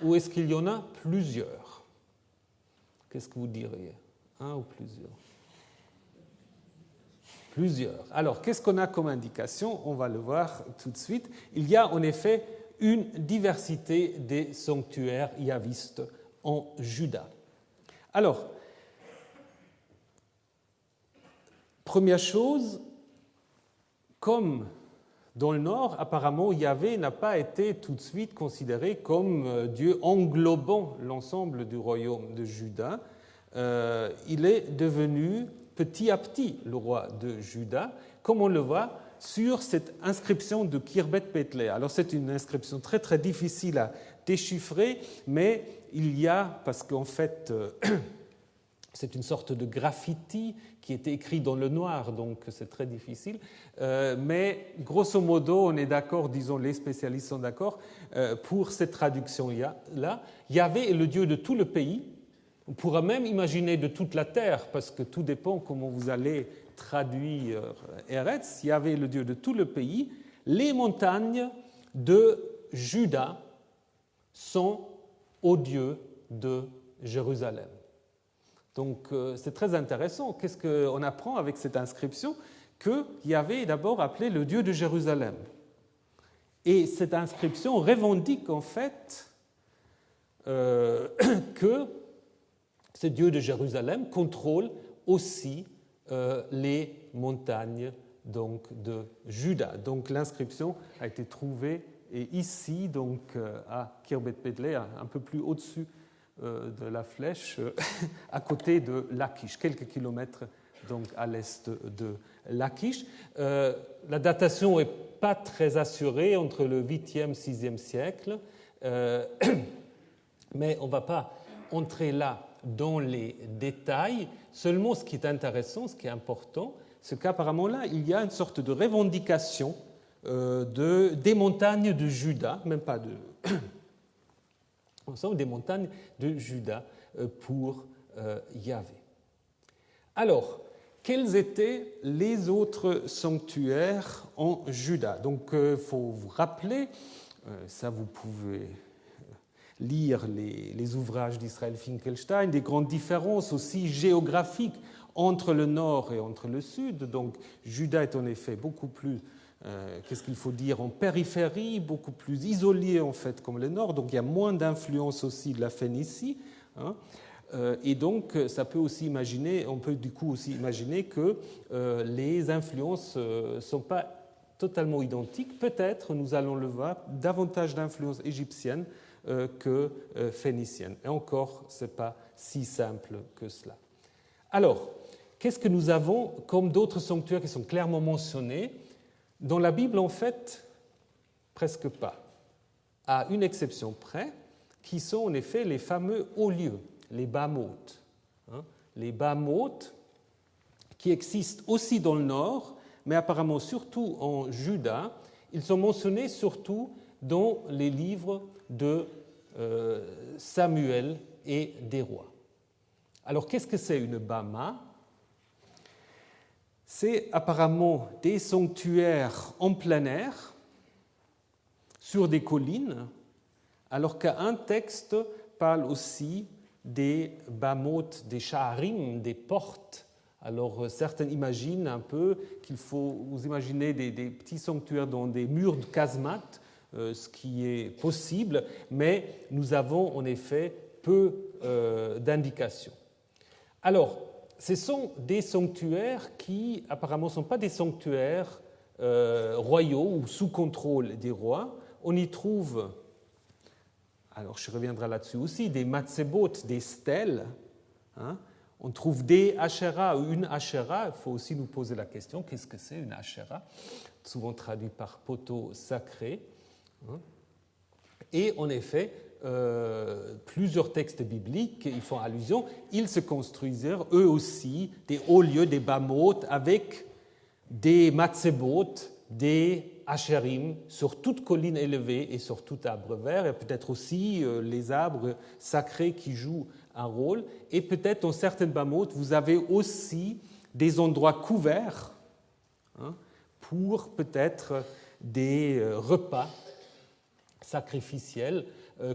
ou est-ce qu'il y en a plusieurs? Qu'est-ce que vous diriez? Un ou plusieurs? Plusieurs. Alors, qu'est-ce qu'on a comme indication? On va le voir tout de suite. Il y a en effet une diversité des sanctuaires yahvistes en Juda. Alors, première chose, comme dans le nord, apparemment, Yahvé n'a pas été tout de suite considéré comme Dieu englobant l'ensemble du royaume de Juda. Il est devenu petit à petit le roi de Juda, comme on le voit sur cette inscription de Khirbet Pethlé. Alors c'est une inscription très très difficile à déchiffrer, mais il y a, parce qu'en fait c'est une sorte de graffiti qui est écrit dans le noir, donc c'est très difficile. Mais grosso modo, on est d'accord, disons les spécialistes sont d'accord, pour cette traduction-là. Yahvé est le Dieu de tout le pays. On pourra même imaginer de toute la terre, parce que tout dépend comment vous allez traduire Eretz. Yahvé est le Dieu de tout le pays. Les montagnes de Juda sont au Dieu de Jérusalem. Donc c'est très intéressant. Qu'est-ce qu'on apprend avec cette inscription? Que Yahvé est d'abord appelé le Dieu de Jérusalem. Et cette inscription revendique en fait que ce Dieu de Jérusalem contrôle aussi les montagnes donc, de Juda. Donc l'inscription a été trouvée ici, donc, à Khirbet Pethlé, un peu plus au-dessus de la flèche, à côté de Lachish, quelques kilomètres donc, à l'est de Lachish. La datation n'est pas très assurée entre le 8e et 6e siècle, mais on ne va pas entrer là dans les détails. Seulement, ce qui est intéressant, ce qui est important, c'est qu'apparemment là, il y a une sorte de revendication des montagnes de Juda, même pas de... ensemble des montagnes de Juda pour Yahvé. Alors, quels étaient les autres sanctuaires en Juda? Donc, il faut vous rappeler, ça vous pouvez lire les ouvrages d'Israël Finkelstein, des grandes différences aussi géographiques entre le nord et entre le sud. Donc, Juda est en effet beaucoup plus... qu'est-ce qu'il faut dire, en périphérie, beaucoup plus isolé en fait comme le nord, donc il y a moins d'influence aussi de la Phénicie, hein, et donc ça peut aussi imaginer, on peut du coup aussi imaginer que les influences ne sont pas totalement identiques, peut-être, nous allons le voir, davantage d'influence égyptienne que phénicienne, et encore, ce n'est pas si simple que cela. Alors, qu'est-ce que nous avons comme d'autres sanctuaires qui sont clairement mentionnés? Dans la Bible, en fait, presque pas, à une exception près, qui sont en effet les fameux hauts lieux, les Bamoth. Les Bamoth, qui existent aussi dans le nord, mais apparemment surtout en Juda. Ils sont mentionnés surtout dans les livres de Samuel et des rois. Alors, qu'est-ce que c'est une Bama? C'est apparemment des sanctuaires en plein air, sur des collines, alors qu'un texte parle aussi des Bamoth, des Shaharim, des portes. Alors certains imaginent un peu qu'il faut vous imaginer des petits sanctuaires dans des murs de casemates, ce qui est possible, mais nous avons en effet peu d'indications. Alors, ce sont des sanctuaires qui, apparemment, ne sont pas des sanctuaires royaux ou sous contrôle des rois. On y trouve, alors je reviendrai là-dessus aussi, des matzebot, des stèles. Hein. On trouve des Asherah ou une Asherah. Il faut aussi nous poser la question, qu'est-ce que c'est une Asherah? Souvent traduit par poteau sacré. Hein. Et en effet, plusieurs textes bibliques y font allusion. Ils se construisirent eux aussi des hauts lieux, des Bamoth, avec des matzebot, des Asherim sur toute colline élevée et sur tout arbre vert, et peut-être aussi les arbres sacrés qui jouent un rôle. Et peut-être dans certaines Bamoth, vous avez aussi des endroits couverts, hein, pour peut-être des repas sacrificiel,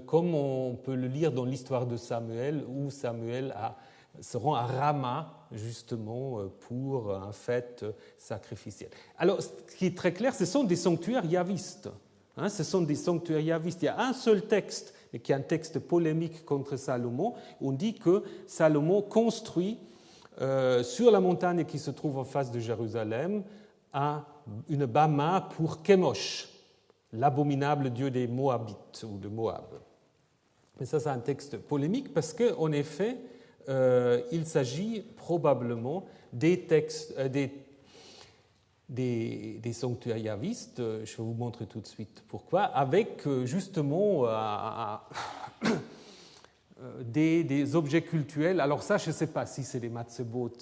comme on peut le lire dans l'histoire de Samuel, où Samuel se rend à Rama, justement, pour un fête sacrificiel. Alors, ce qui est très clair, ce sont des sanctuaires yavistes. Ce sont des sanctuaires yavistes. Il y a un seul texte, mais qui est un texte polémique contre Salomon. On dit que Salomon construit sur la montagne qui se trouve en face de Jérusalem une bama pour Chemosh, l'abominable dieu des Moabites ou de Moab. Mais ça, c'est un texte polémique parce qu'en effet, il s'agit probablement des sanctuaires yavistes. Je vais vous montrer tout de suite pourquoi, avec justement des objets cultuels. Alors ça, je ne sais pas si c'est des matzebot.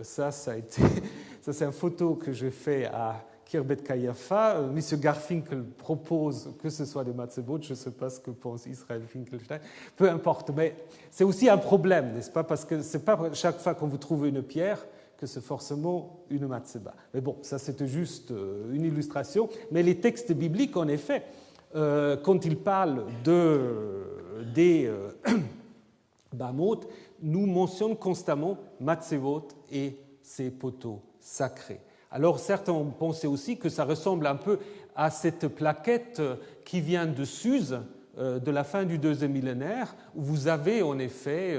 Ça c'est une photo que j'ai faite à Kirbet Kayafa. M. Garfinkel propose que ce soit des matzebot. Je ne sais pas ce que pense Israël Finkelstein. Peu importe, mais c'est aussi un problème, n'est-ce pas? Parce que ce n'est pas chaque fois qu'on vous trouve une pierre que c'est forcément une matzeba. Mais bon, ça c'était juste une illustration. Mais les textes bibliques, en effet, quand ils parlent des bamot, nous mentionnent constamment matzevot et ces poteaux sacrés. Alors certains ont pensé aussi que ça ressemble un peu à cette plaquette qui vient de Suse, de la fin du deuxième millénaire, où vous avez en effet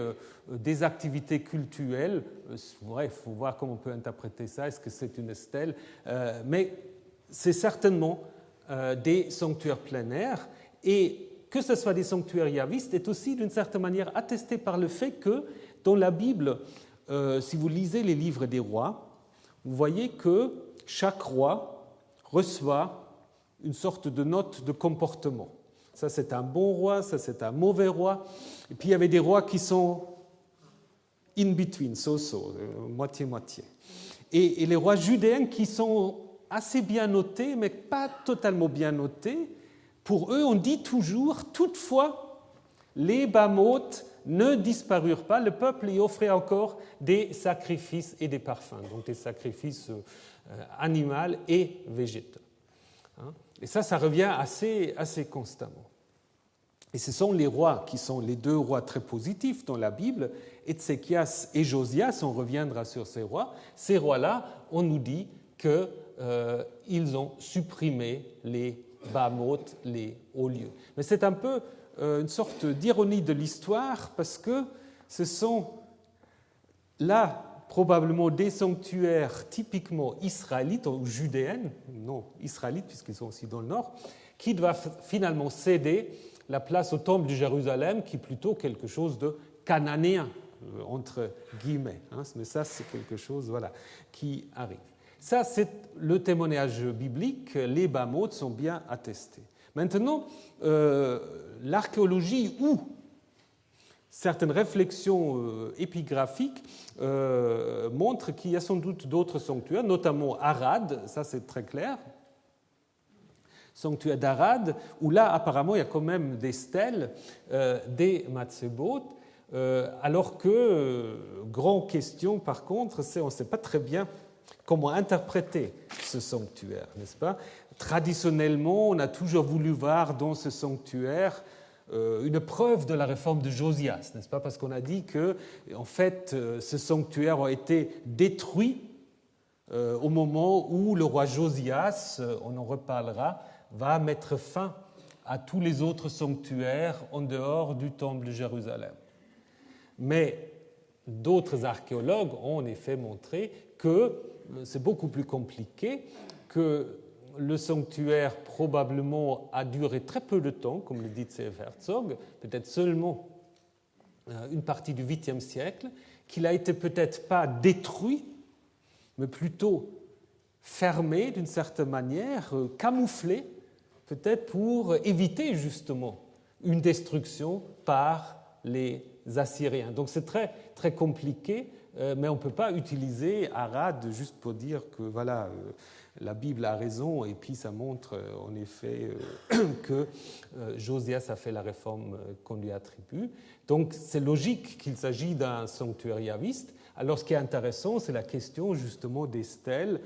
des activités cultuelles. Il faut voir comment on peut interpréter ça, est-ce que c'est une stèle, mais c'est certainement des sanctuaires plein air, et que ce soit des sanctuaires yavistes est aussi d'une certaine manière attesté par le fait que dans la Bible, si vous lisez les livres des rois, vous voyez que chaque roi reçoit une sorte de note de comportement. Ça, c'est un bon roi, ça, c'est un mauvais roi. Et puis, il y avait des rois qui sont in between, so-so, moitié-moitié. Et les rois judéens qui sont assez bien notés, mais pas totalement bien notés, pour eux, on dit toujours, toutefois, les bamotes ne disparurent pas, le peuple y offrait encore des sacrifices et des parfums, donc des sacrifices animaux et végétaux. Et ça revient assez constamment. Et ce sont les rois qui sont les deux rois très positifs dans la Bible, Ézéchias et Josias, on reviendra sur ces rois. Ces rois-là, on nous dit qu'ils ont supprimé les bamotes, les hauts lieux. Mais c'est un peu une sorte d'ironie de l'histoire, parce que ce sont là probablement des sanctuaires typiquement israélites ou judéennes, non israélites puisqu'ils sont aussi dans le nord, qui doivent finalement céder la place au temple de Jérusalem, qui est plutôt quelque chose de cananéen, entre guillemets. Mais ça, c'est quelque chose qui arrive. Ça, c'est le témoignage biblique. Les bamotes sont bien attestés. Maintenant, l'archéologie ou certaines réflexions épigraphiques montrent qu'il y a sans doute d'autres sanctuaires, notamment Arad, ça c'est très clair, sanctuaire d'Arad, où là apparemment il y a quand même des stèles, des matzebot, alors que, grande question par contre, on ne sait pas très bien comment interpréter ce sanctuaire, n'est-ce pas? Traditionnellement, on a toujours voulu voir dans ce sanctuaire une preuve de la réforme de Josias, n'est-ce pas? Parce qu'on a dit que, en fait, ce sanctuaire a été détruit au moment où le roi Josias, on en reparlera, va mettre fin à tous les autres sanctuaires en dehors du temple de Jérusalem. Mais d'autres archéologues ont en effet montré que c'est beaucoup plus compliqué, que le sanctuaire probablement a duré très peu de temps, comme le dit C.F. Herzog, peut-être seulement une partie du 8e siècle, qu'il a été peut-être pas détruit, mais plutôt fermé d'une certaine manière, camouflé, peut-être pour éviter justement une destruction par les Assyriens. Donc c'est très, très compliqué, mais on ne peut pas utiliser Arad juste pour dire que voilà, la Bible a raison, et puis ça montre en effet que Josias a fait la réforme qu'on lui attribue. Donc c'est logique qu'il s'agit d'un sanctuaire yaviste. Alors ce qui est intéressant, c'est la question justement des stèles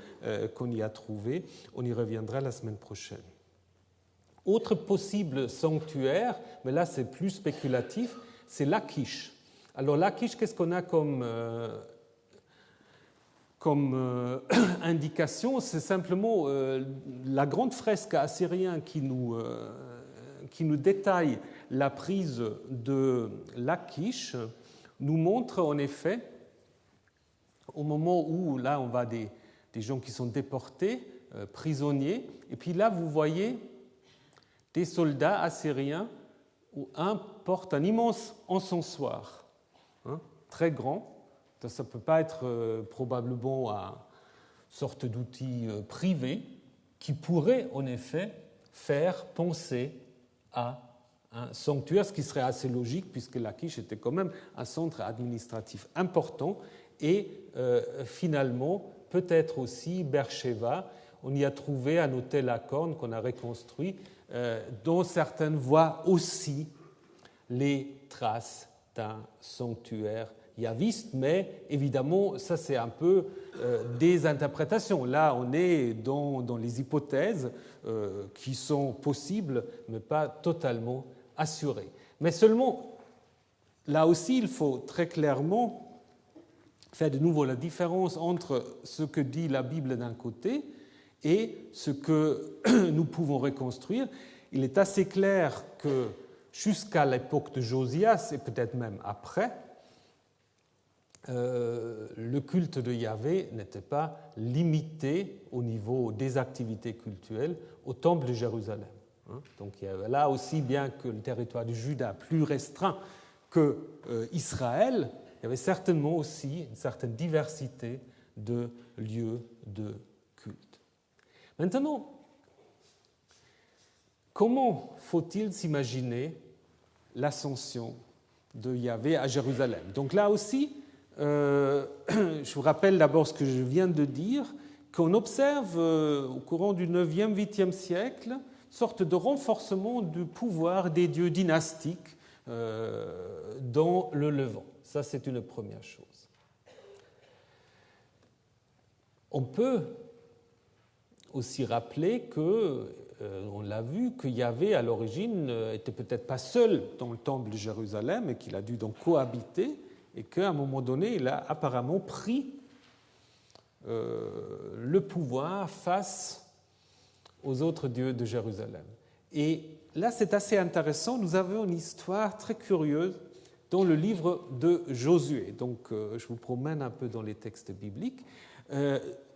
qu'on y a trouvées. On y reviendra la semaine prochaine. Autre possible sanctuaire, mais là c'est plus spéculatif, c'est Lachish. Alors Lachish, qu'est-ce qu'on a comme indication? C'est simplement la grande fresque assyrienne qui nous détaille la prise de Lachish, nous montre en effet, au moment où là on voit des gens qui sont déportés, prisonniers, et puis là vous voyez des soldats assyriens où un porte un immense encensoir, très grand. Ça ne peut pas être probablement une sorte d'outil privé qui pourrait en effet faire penser à un sanctuaire, ce qui serait assez logique puisque Lachish était quand même un centre administratif important et finalement peut-être aussi Beersheba. On y a trouvé un hôtel à cornes qu'on a reconstruit dont certaines voient aussi les traces d'un sanctuaire yaviste, mais évidemment, ça c'est un peu des interprétations. Là, on est dans les hypothèses qui sont possibles, mais pas totalement assurées. Mais seulement, là aussi, il faut très clairement faire de nouveau la différence entre ce que dit la Bible d'un côté et ce que nous pouvons reconstruire. Il est assez clair que jusqu'à l'époque de Josias, et peut-être même après, le culte de Yahvé n'était pas limité au niveau des activités cultuelles au temple de Jérusalem. Donc il y avait là aussi, bien que le territoire du Juda plus restreint que Israël, il y avait certainement aussi une certaine diversité de lieux de culte. Maintenant, comment faut-il s'imaginer l'ascension de Yahvé à Jérusalem? Donc là aussi, je vous rappelle d'abord ce que je viens de dire, qu'on observe au courant du 9e, 8e siècle une sorte de renforcement du pouvoir des dieux dynastiques dans le Levant. Ça, c'est une première chose. On peut aussi rappeler que, on l'a vu, que Yahvé à l'origine n'était peut-être pas seul dans le temple de Jérusalem et qu'il a dû donc cohabiter et qu'à un moment donné, il a apparemment pris le pouvoir face aux autres dieux de Jérusalem. Et là, c'est assez intéressant. Nous avons une histoire très curieuse dans le livre de Josué. Donc, je vous promène un peu dans les textes bibliques.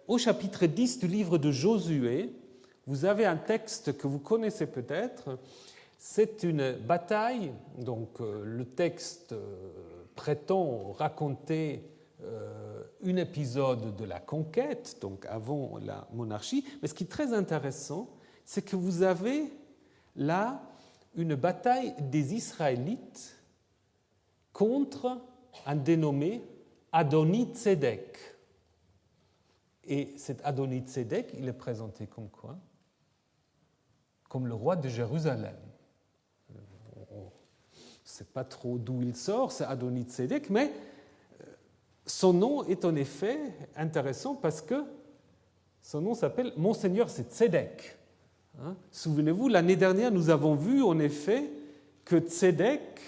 Au chapitre 10 du livre de Josué, vous avez un texte que vous connaissez peut-être. C'est une bataille. Donc, le texte prétend raconter un épisode de la conquête, donc avant la monarchie. Mais ce qui est très intéressant, c'est que vous avez là une bataille des Israélites contre un dénommé Adoni-Tzedek. Et cet Adoni-Tzedek, il est présenté comme quoi? Comme le roi de Jérusalem. On ne sait pas trop d'où il sort, c'est Adoni-Tzedek, mais son nom est en effet intéressant parce que son nom s'appelle Monseigneur, c'est Tzedek. Souvenez-vous, l'année dernière, nous avons vu en effet que Tzedek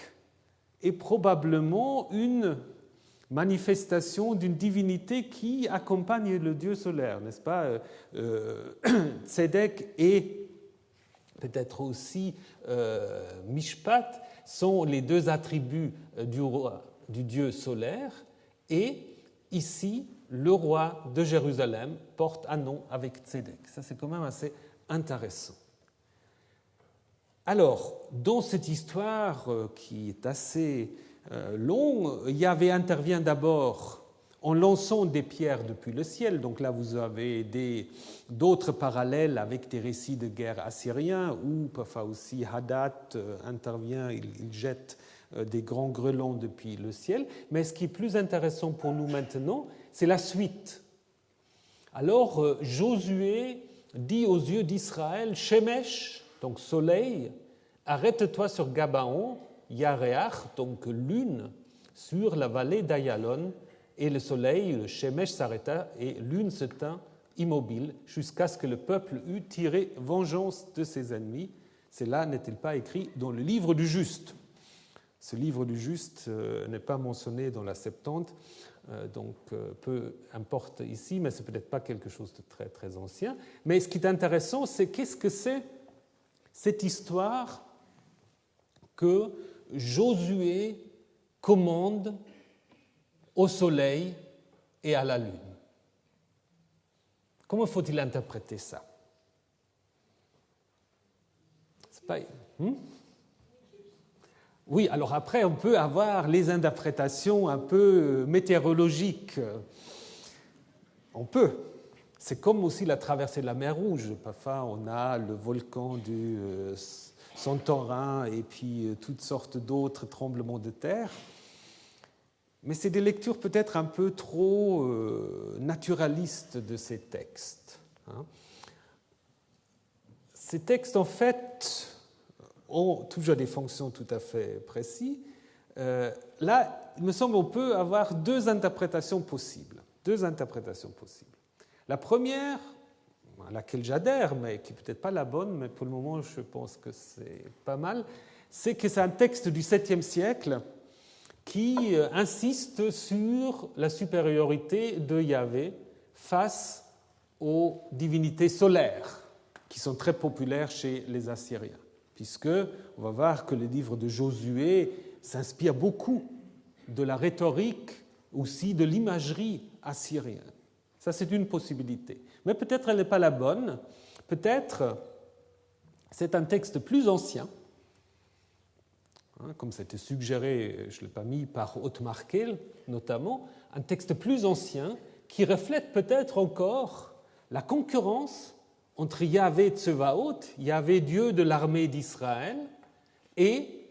est probablement une manifestation d'une divinité qui accompagne le dieu solaire, n'est-ce pas? Tzedek et peut-être aussi Mishpat sont les deux attributs du dieu solaire, et ici, le roi de Jérusalem porte un nom avec Tzedek. Ça, c'est quand même assez intéressant. Alors, dans cette histoire qui est assez longue, Yahvé intervient d'abord en lançant des pierres depuis le ciel. Donc là, vous avez d'autres parallèles avec des récits de guerre assyriens, où parfois aussi Hadad intervient, il jette des grands grêlons depuis le ciel. Mais ce qui est plus intéressant pour nous maintenant, c'est la suite. Alors, Josué dit aux yeux d'Israël, Shemesh, donc soleil, arrête-toi sur Gabaon, Yareach, donc lune, sur la vallée d'Ayalon, et le soleil, le Shemesh, s'arrêta, et lune se tint immobile, jusqu'à ce que le peuple eût tiré vengeance de ses ennemis. cela n'est-il pas écrit dans le livre du juste? Ce livre du juste n'est pas mentionné dans la Septante, donc peu importe ici, mais ce n'est peut-être pas quelque chose de très, très ancien. Mais ce qui est intéressant, c'est qu'est-ce que c'est cette histoire que Josué commande au soleil et à la lune. Comment faut-il interpréter ça? C'est pas... Oui, alors après, on peut avoir les interprétations un peu météorologiques. On peut. C'est comme aussi la traversée de la mer Rouge. Parfois, on a le volcan du Santorin et puis toutes sortes d'autres tremblements de terre. Mais c'est des lectures peut-être un peu trop naturalistes de ces textes. Ces textes, en fait, ont toujours des fonctions tout à fait précises. Là, il me semble qu'on peut avoir deux interprétations possibles. La première, à laquelle j'adhère, mais qui n'est peut-être pas la bonne, mais pour le moment, je pense que c'est pas mal, c'est que c'est un texte du 7e siècle qui insiste sur la supériorité de Yahvé face aux divinités solaires, qui sont très populaires chez les Assyriens, puisque on va voir que le livre de Josué s'inspire beaucoup de la rhétorique, aussi de l'imagerie assyrienne. Ça, c'est une possibilité. Mais peut-être elle n'est pas la bonne. Peut-être c'est un texte plus ancien, comme c'était suggéré, je ne l'ai pas mis, par Othmar Kehl notamment, un texte plus ancien qui reflète peut-être encore la concurrence entre Yahvé Tsevaot, Yahvé Dieu de l'armée d'Israël, et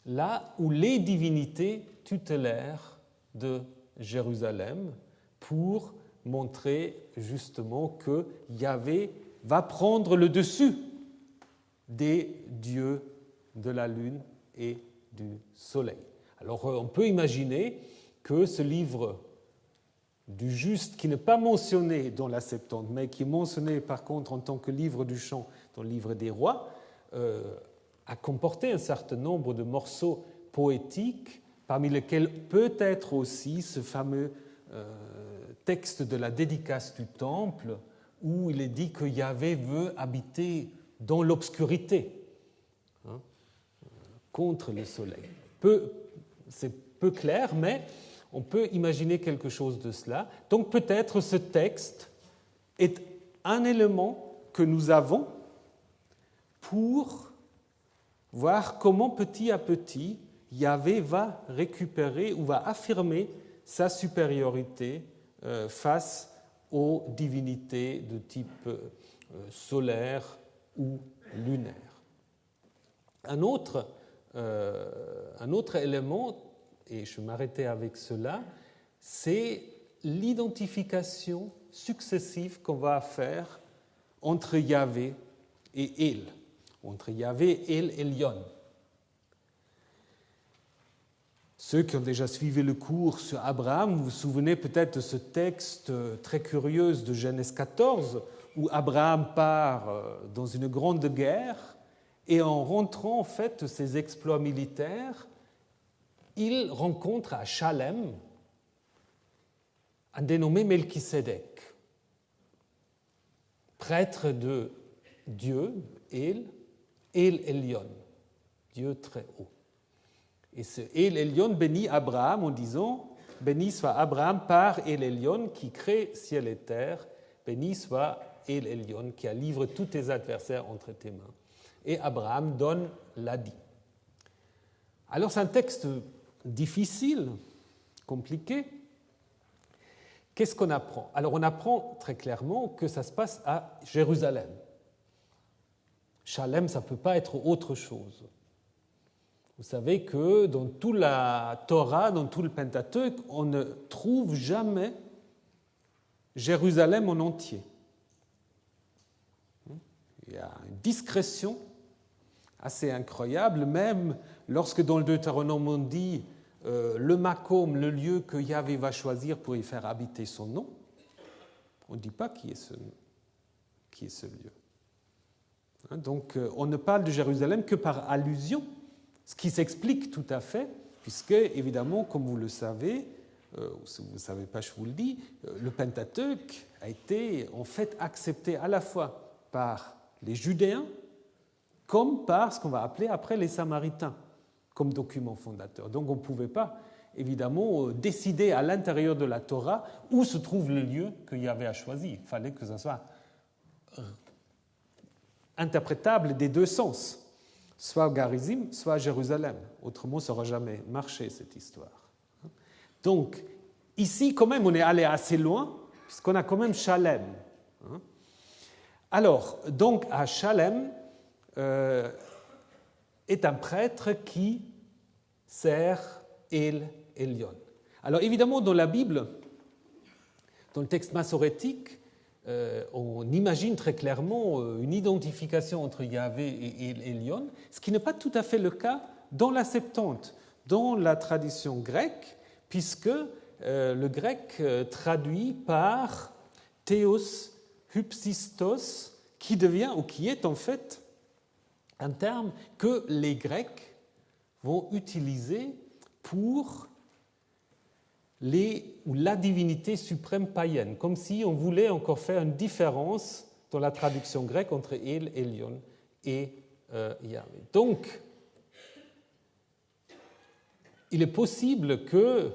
là où les divinités tutélaires de Jérusalem, pour montrer justement que Yahvé va prendre le dessus des dieux de la lune et du soleil. Alors on peut imaginer que ce livre du juste, qui n'est pas mentionné dans la Septante, mais qui est mentionné par contre en tant que livre du chant dans le livre des rois, a comporté un certain nombre de morceaux poétiques, parmi lesquels peut-être aussi ce fameux texte de la dédicace du temple, où il est dit que Yahvé veut habiter dans l'obscurité, contre le soleil. C'est peu clair, mais on peut imaginer quelque chose de cela. Donc peut-être ce texte est un élément que nous avons pour voir comment petit à petit Yahvé va récupérer ou va affirmer sa supériorité face aux divinités de type solaire ou lunaire. Un autre élément, et je m'arrêtais avec cela, c'est l'identification successive qu'on va faire entre Yahvé et El, entre Yahvé et El Elyon. Ceux qui ont déjà suivi le cours sur Abraham, vous vous souvenez peut-être de ce texte très curieux de Genèse 14, où Abraham part dans une grande guerre, et en rentrant en fait de ses exploits militaires, il rencontre à Chalem un dénommé Melchisédek, prêtre de Dieu, El Elyon, Dieu très haut. Et ce El Elyon bénit Abraham en disant « Béni soit Abraham par El Elyon qui crée ciel et terre, béni soit El Elyon qui a livré tous tes adversaires entre tes mains. » Et Abraham donne l'Adi. Alors c'est un texte difficile, compliqué. Qu'est-ce qu'on apprend? Alors on apprend très clairement que ça se passe à Jérusalem. Shalem, ça ne peut pas être autre chose. Vous savez que dans toute la Torah, dans tout le Pentateuque, on ne trouve jamais Jérusalem en entier. Il y a une discrétion assez incroyable, même lorsque dans le Deutéronome on dit le Makom, le lieu que Yahvé va choisir pour y faire habiter son nom, on ne dit pas qui est ce lieu. Donc on ne parle de Jérusalem que par allusion, ce qui s'explique tout à fait, puisque évidemment, comme vous le savez, ou si vous ne le savez pas, je vous le dis, le Pentateuque a été en fait accepté à la fois par les Judéens comme par ce qu'on va appeler après les Samaritains comme document fondateur. Donc on ne pouvait pas évidemment décider à l'intérieur de la Torah où se trouve le lieu que Yahvé a choisi. Il fallait que ça soit interprétable des deux sens, soit Garizim, soit Jérusalem. Autrement, ça n'aura jamais marché, cette histoire. Donc, ici, quand même, on est allé assez loin, puisqu'on a quand même Shalem. Alors, donc, à Shalem est un prêtre qui sert El Elyon. Alors, évidemment, dans la Bible, dans le texte massorétique, on imagine très clairement une identification entre Yahvé et El Elyon, ce qui n'est pas tout à fait le cas dans la Septante, dans la tradition grecque, puisque le grec traduit par Theos Hypsistos, qui devient ou qui est en fait un terme que les Grecs vont utiliser pour la divinité suprême païenne, comme si on voulait encore faire une différence dans la traduction grecque entre El Elyon et Yahvé. Donc, il est possible que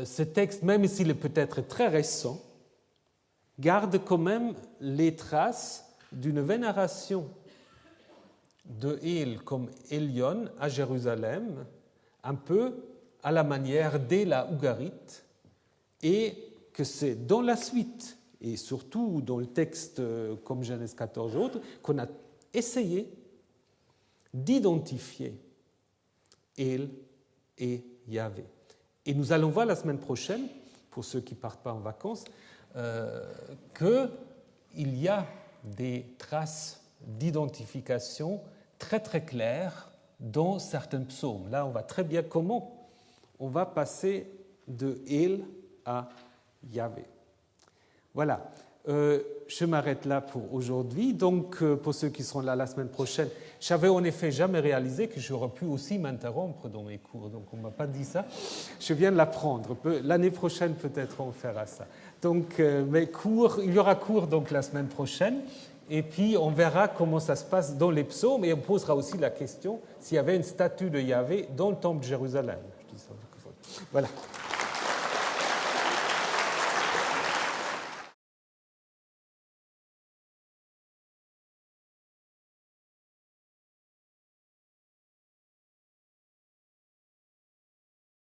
ce texte, même s'il est peut-être très récent, garde quand même les traces d'une vénération de El comme Elyon à Jérusalem, un peu à la manière d'Ela Ougarit, et que c'est dans la suite, et surtout dans le texte comme Genèse 14 et autres, qu'on a essayé d'identifier El et Yahvé. Et nous allons voir la semaine prochaine, pour ceux qui ne partent pas en vacances, qu'il y a des traces d'identification très très claires dans certains psaumes. Là, on voit très bien comment on va passer de El à Yahvé. Voilà, je m'arrête là pour aujourd'hui. Donc, pour ceux qui seront là la semaine prochaine, je n'avais en effet jamais réalisé que j'aurais pu aussi m'interrompre dans mes cours. Donc, on ne m'a pas dit ça. Je viens de l'apprendre. L'année prochaine, peut-être, on fera ça. Donc, mes cours, il y aura cours donc la semaine prochaine. Et puis, on verra comment ça se passe dans les psaumes. Et on posera aussi la question s'il y avait une statue de Yahvé dans le temple de Jérusalem. Je dis ça. Voilà.